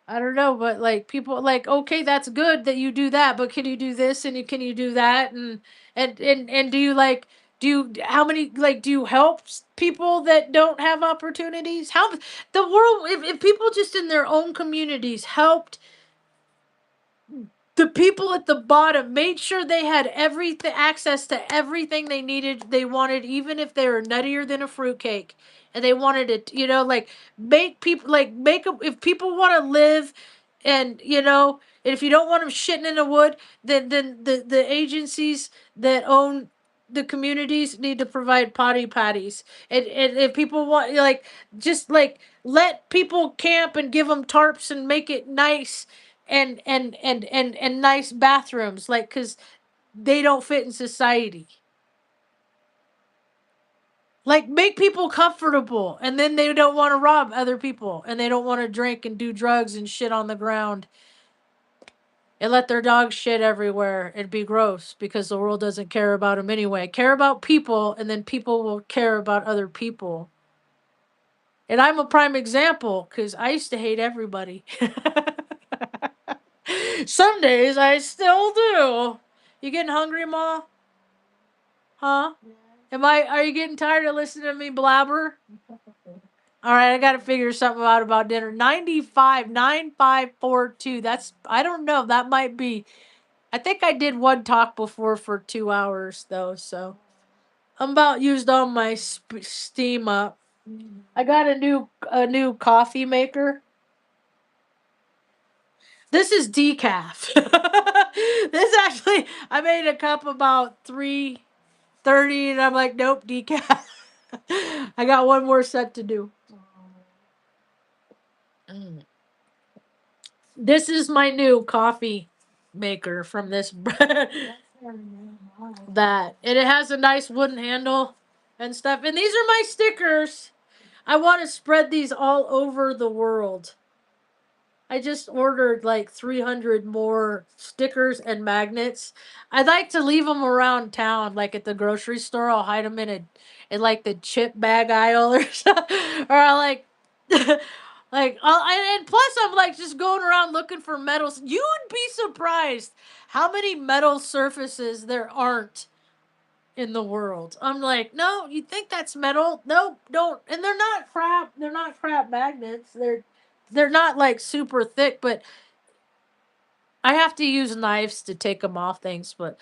I don't know, but like people like, okay, that's good that you do that, but can you do this and can you do that and do you like do you how many like do you help people that don't have opportunities? How the world if people just in their own communities helped the people at the bottom made sure they had everything, access to everything they needed, they wanted, even if they were nuttier than a fruitcake, and they wanted it, like, make people, like, make 'em- if people want to live, and if you don't want them shitting in the wood, then the agencies that own the communities need to provide potty patties, and if people want, like, just like, let people camp and give them tarps and make it nice, and nice bathrooms, like, because they don't fit in society. Like, make people comfortable, and then they don't want to rob other people, and they don't want to drink and do drugs and shit on the ground, and let their dogs shit everywhere and be gross, because the world doesn't care about them anyway. Care about people, and then people will care about other people. And I'm a prime example, because I used to hate everybody. Some days I still do. You getting hungry, Ma? Huh? Are you getting tired of listening to me blabber? All right, I got to figure something out about dinner. 959542. That's, I don't know. That might be. I think I did one talk before for 2 hours though, so I'm about used all my steam up. I got a new coffee maker. This is decaf. This actually, I made a cup about 3:30, and I'm like, nope, decaf. I got one more set to do. This is my new coffee maker from this that, and it has a nice wooden handle and stuff. And these are my stickers. I want to spread these all over the world. I just ordered like 300 more stickers and magnets. I'd like to leave them around town, like at the grocery store. I'll hide them in like the chip bag aisle or something, or I like, and plus I'm like just going around looking for metals. You would be surprised how many metal surfaces there aren't in the world. I'm like, no, you think that's metal? No, don't. And they're not crap. They're not crap magnets. They're not like super thick, but I have to use knives to take them off things. But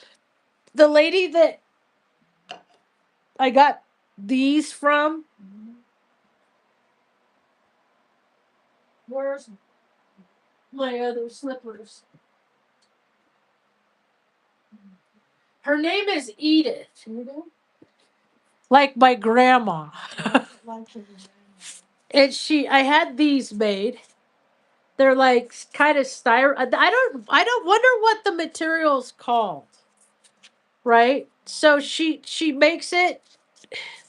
the lady that I got these from, where's my other slippers? Her name is Edith, like my grandma. And I had these made. They're like kind of styro. I don't wonder what the material's called. Right? So she makes it,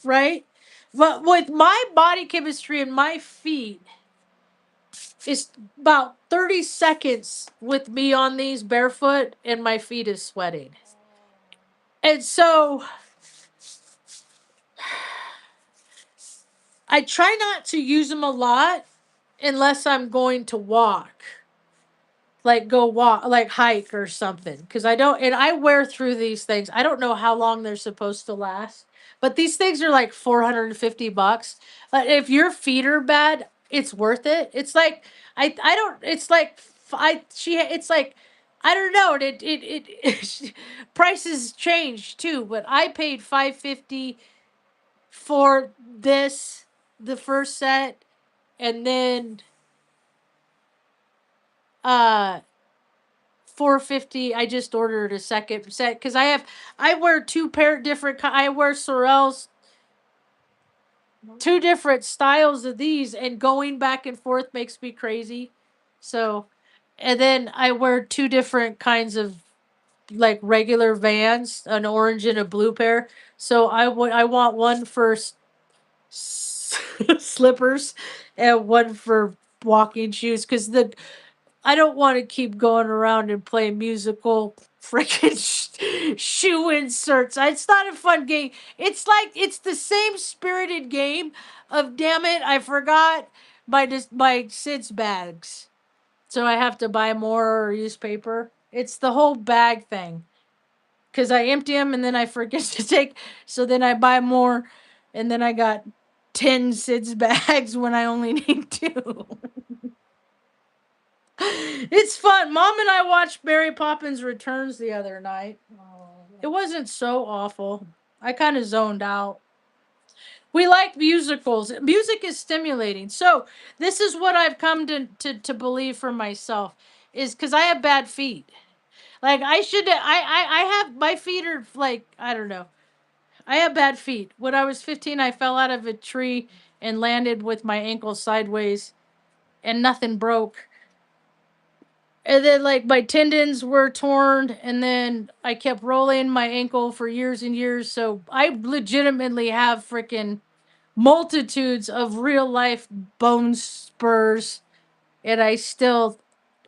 right? But with my body chemistry and my feet, it's about 30 seconds with me on these barefoot and my feet is sweating. And so I try not to use them a lot unless I'm going to walk. Like go walk, like hike or something, because I don't, and I wear through these things. I don't know how long they're supposed to last, but these things are like $450. But if your feet are bad, it's worth it. It's like, I don't, it's like it's like, I don't know, it prices change too, but I paid $550 for this, the first set, and then uh 450. I just ordered a second set because I wear two pair different. I wear Sorel's, two different styles of these, and going back and forth makes me crazy. So, and then I wear two different kinds of like regular Vans, an orange and a blue pair. So I want one for slippers and one for walking shoes, because the I don't want to keep going around and playing musical freaking shoe inserts. It's not a fun game. It's like it's the same spirited game of, damn it, I forgot my Sid's bags, so I have to buy more or use paper. It's the whole bag thing, because I empty them and then I forget to take. So then I buy more, and then I got 10 Sid's bags when I only need two. It's fun. Mom and I watched Mary Poppins Returns the other night. It wasn't so awful. I kind of zoned out. We like musicals. Music is stimulating. So this is what I've come to believe for myself is because I have bad feet. Like I have my feet are like I don't know. I have bad feet. When I was 15, I fell out of a tree and landed with my ankle sideways, and nothing broke. And then like my tendons were torn, and then I kept rolling my ankle for years and years. So I legitimately have freaking multitudes of real life bone spurs, and I still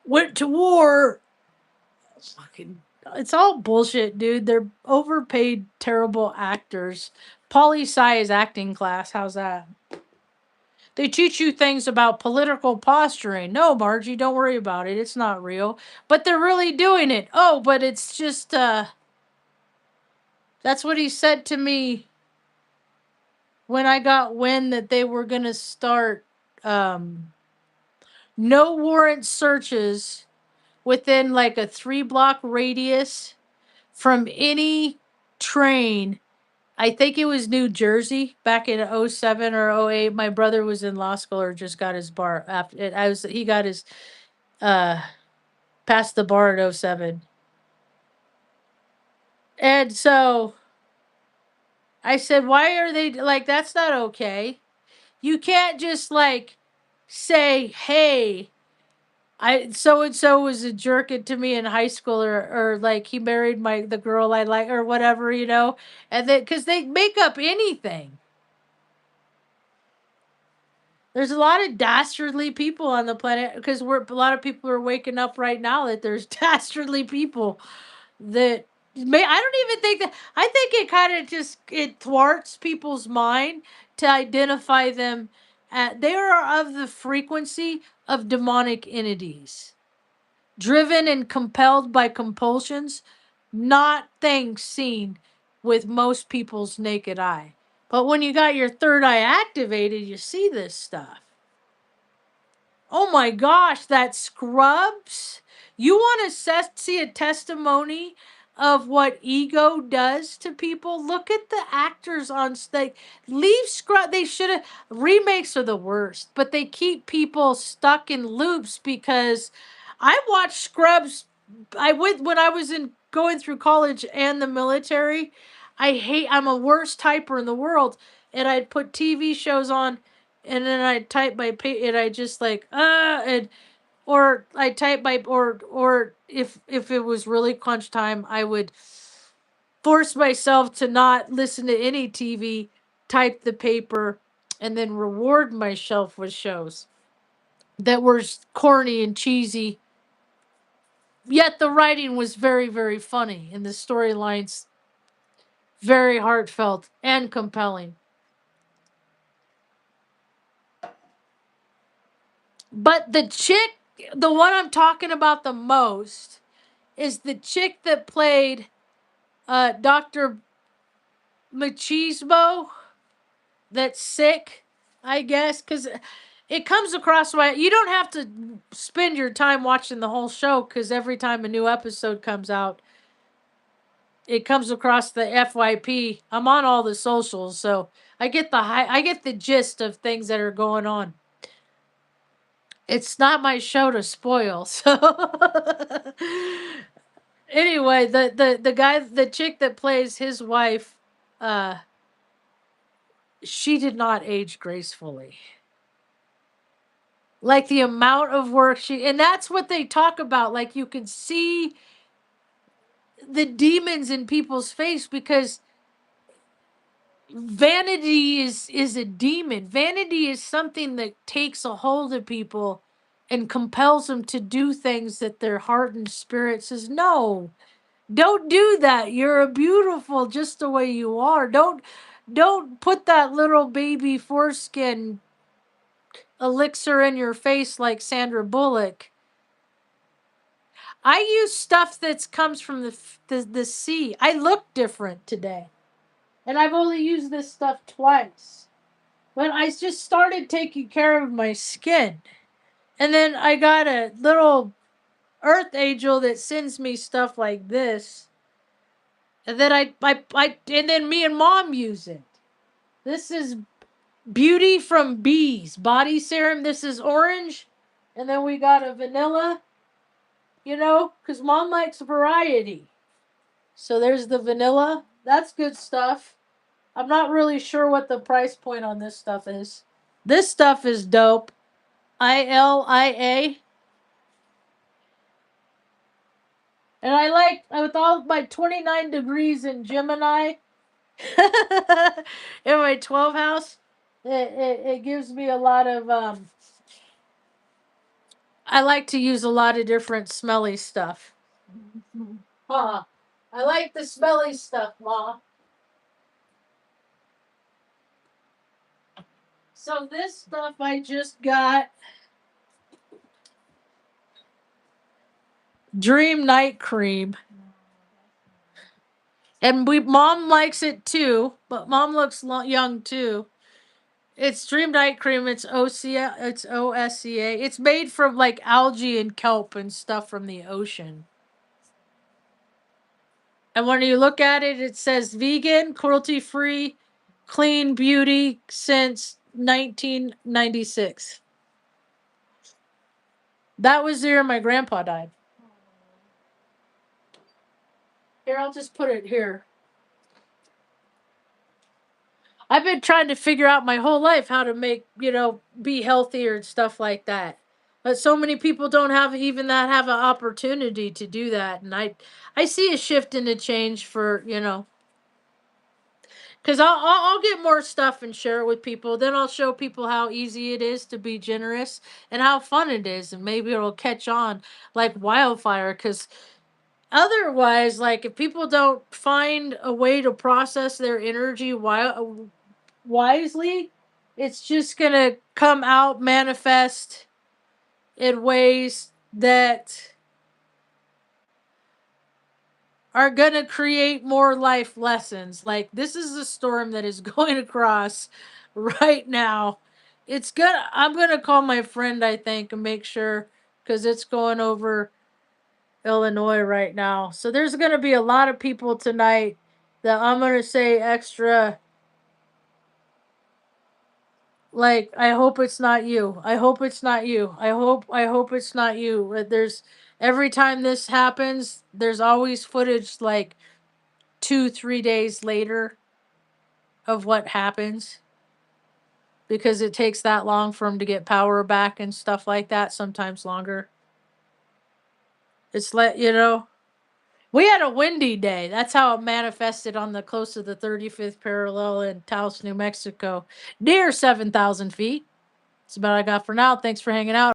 went to war. Fucking, it's all bullshit, dude. They're overpaid, terrible actors. Poli Sci is acting class. How's that? They teach you things about political posturing. No, Margie, don't worry about it. It's not real. But they're really doing it. Oh, but it's just that's what he said to me when I got wind that they were gonna start no warrant searches within like a 3 block radius from any train. I think it was New Jersey back in '07 or '08. My brother was in law school or just got his bar after it. He got his uh passed the bar at '07. And so I said, "Why are they like that's not okay. You can't just like say, "Hey, I so and so was a jerk to me in high school, or like he married the girl I like or whatever, and then because they make up anything. There's a lot of dastardly people on the planet because a lot of people are waking up right now that there's dastardly people that I don't even think that I think it kind of just it thwarts people's mind to identify them. They are of the frequency of demonic entities, driven and compelled by compulsions, not things seen with most people's naked eye. But when you got your third eye activated, you see this stuff. Oh my gosh, that Scrubs. You want to see a testimony of what ego does to people? Look at the actors on stage. Leave Scrub. They should have. Remakes are the worst, but they keep people stuck in loops because I watched Scrubs. I went when I was in going through college and the military. I'm a worst typer in the world, and I'd put TV shows on and then I type my and I just like and or I type my or if it was really crunch time, I would force myself to not listen to any TV, type the paper, and then reward myself with shows that were corny and cheesy. Yet the writing was very very funny and the storylines very heartfelt and compelling. But the one I'm talking about the most is the chick that played Dr. Machismo that's sick, I guess, because it comes across right. You don't have to spend your time watching the whole show because every time a new episode comes out, it comes across the FYP. I'm on all the socials, so I get the gist of things that are going on. It's not my show to spoil, so anyway, the chick that plays his wife, uh, she did not age gracefully. Like the amount of work and that's what they talk about. Like you can see the demons in people's face because vanity is a demon. Vanity is something that takes a hold of people and compels them to do things that their heart and spirit says no. Don't do that. You're beautiful just the way you are. Don't put that little baby foreskin elixir in your face like Sandra Bullock. I use stuff that comes from the sea. I look different today. And I've only used this stuff twice. But I just started taking care of my skin. And then I got a little earth angel that sends me stuff like this. And then and then me and mom use it. This is Beauty from Bees body serum. This is orange. And then we got a vanilla, because mom likes variety. So there's the vanilla. That's good stuff. I'm not really sure what the price point on this stuff is. This stuff is dope. ILIA. And I like, with all my 29 degrees in Gemini, in my 12 house, it gives me a lot of, I like to use a lot of different smelly stuff. Huh. I like the smelly stuff, Ma. So this stuff I just got. Dream Night Cream. And mom likes it too, but mom looks young too. It's Dream Night Cream. It's OSCA. It's made from like algae and kelp and stuff from the ocean. And when you look at it, it says vegan, cruelty free, clean beauty since 1996. That was the year my grandpa died. Here, I'll just put it here. I've been trying to figure out my whole life how to make, be healthier and stuff like that. But so many people don't have an opportunity to do that. And I see a shift in the change for, because I'll get more stuff and share it with people. Then I'll show people how easy it is to be generous and how fun it is. And maybe it'll catch on like wildfire. Because otherwise, like if people don't find a way to process their energy wisely, it's just going to come out, manifest in ways that are going to create more life lessons. Like this is a storm that is going across right now. I'm going to call my friend, I think, and make sure, because it's going over Illinois right now. So there's going to be a lot of people tonight that I'm going to say extra. Like, I hope it's not you. I hope it's not you. I hope it's not you. There's every time this happens, there's always footage like 2-3 days later of what happens, because it takes that long for them to get power back and stuff like that, sometimes longer. It's we had a windy day. That's how it manifested on the coast of the 35th parallel in Taos, New Mexico, near 7,000 feet. That's about all I got for now. Thanks for hanging out.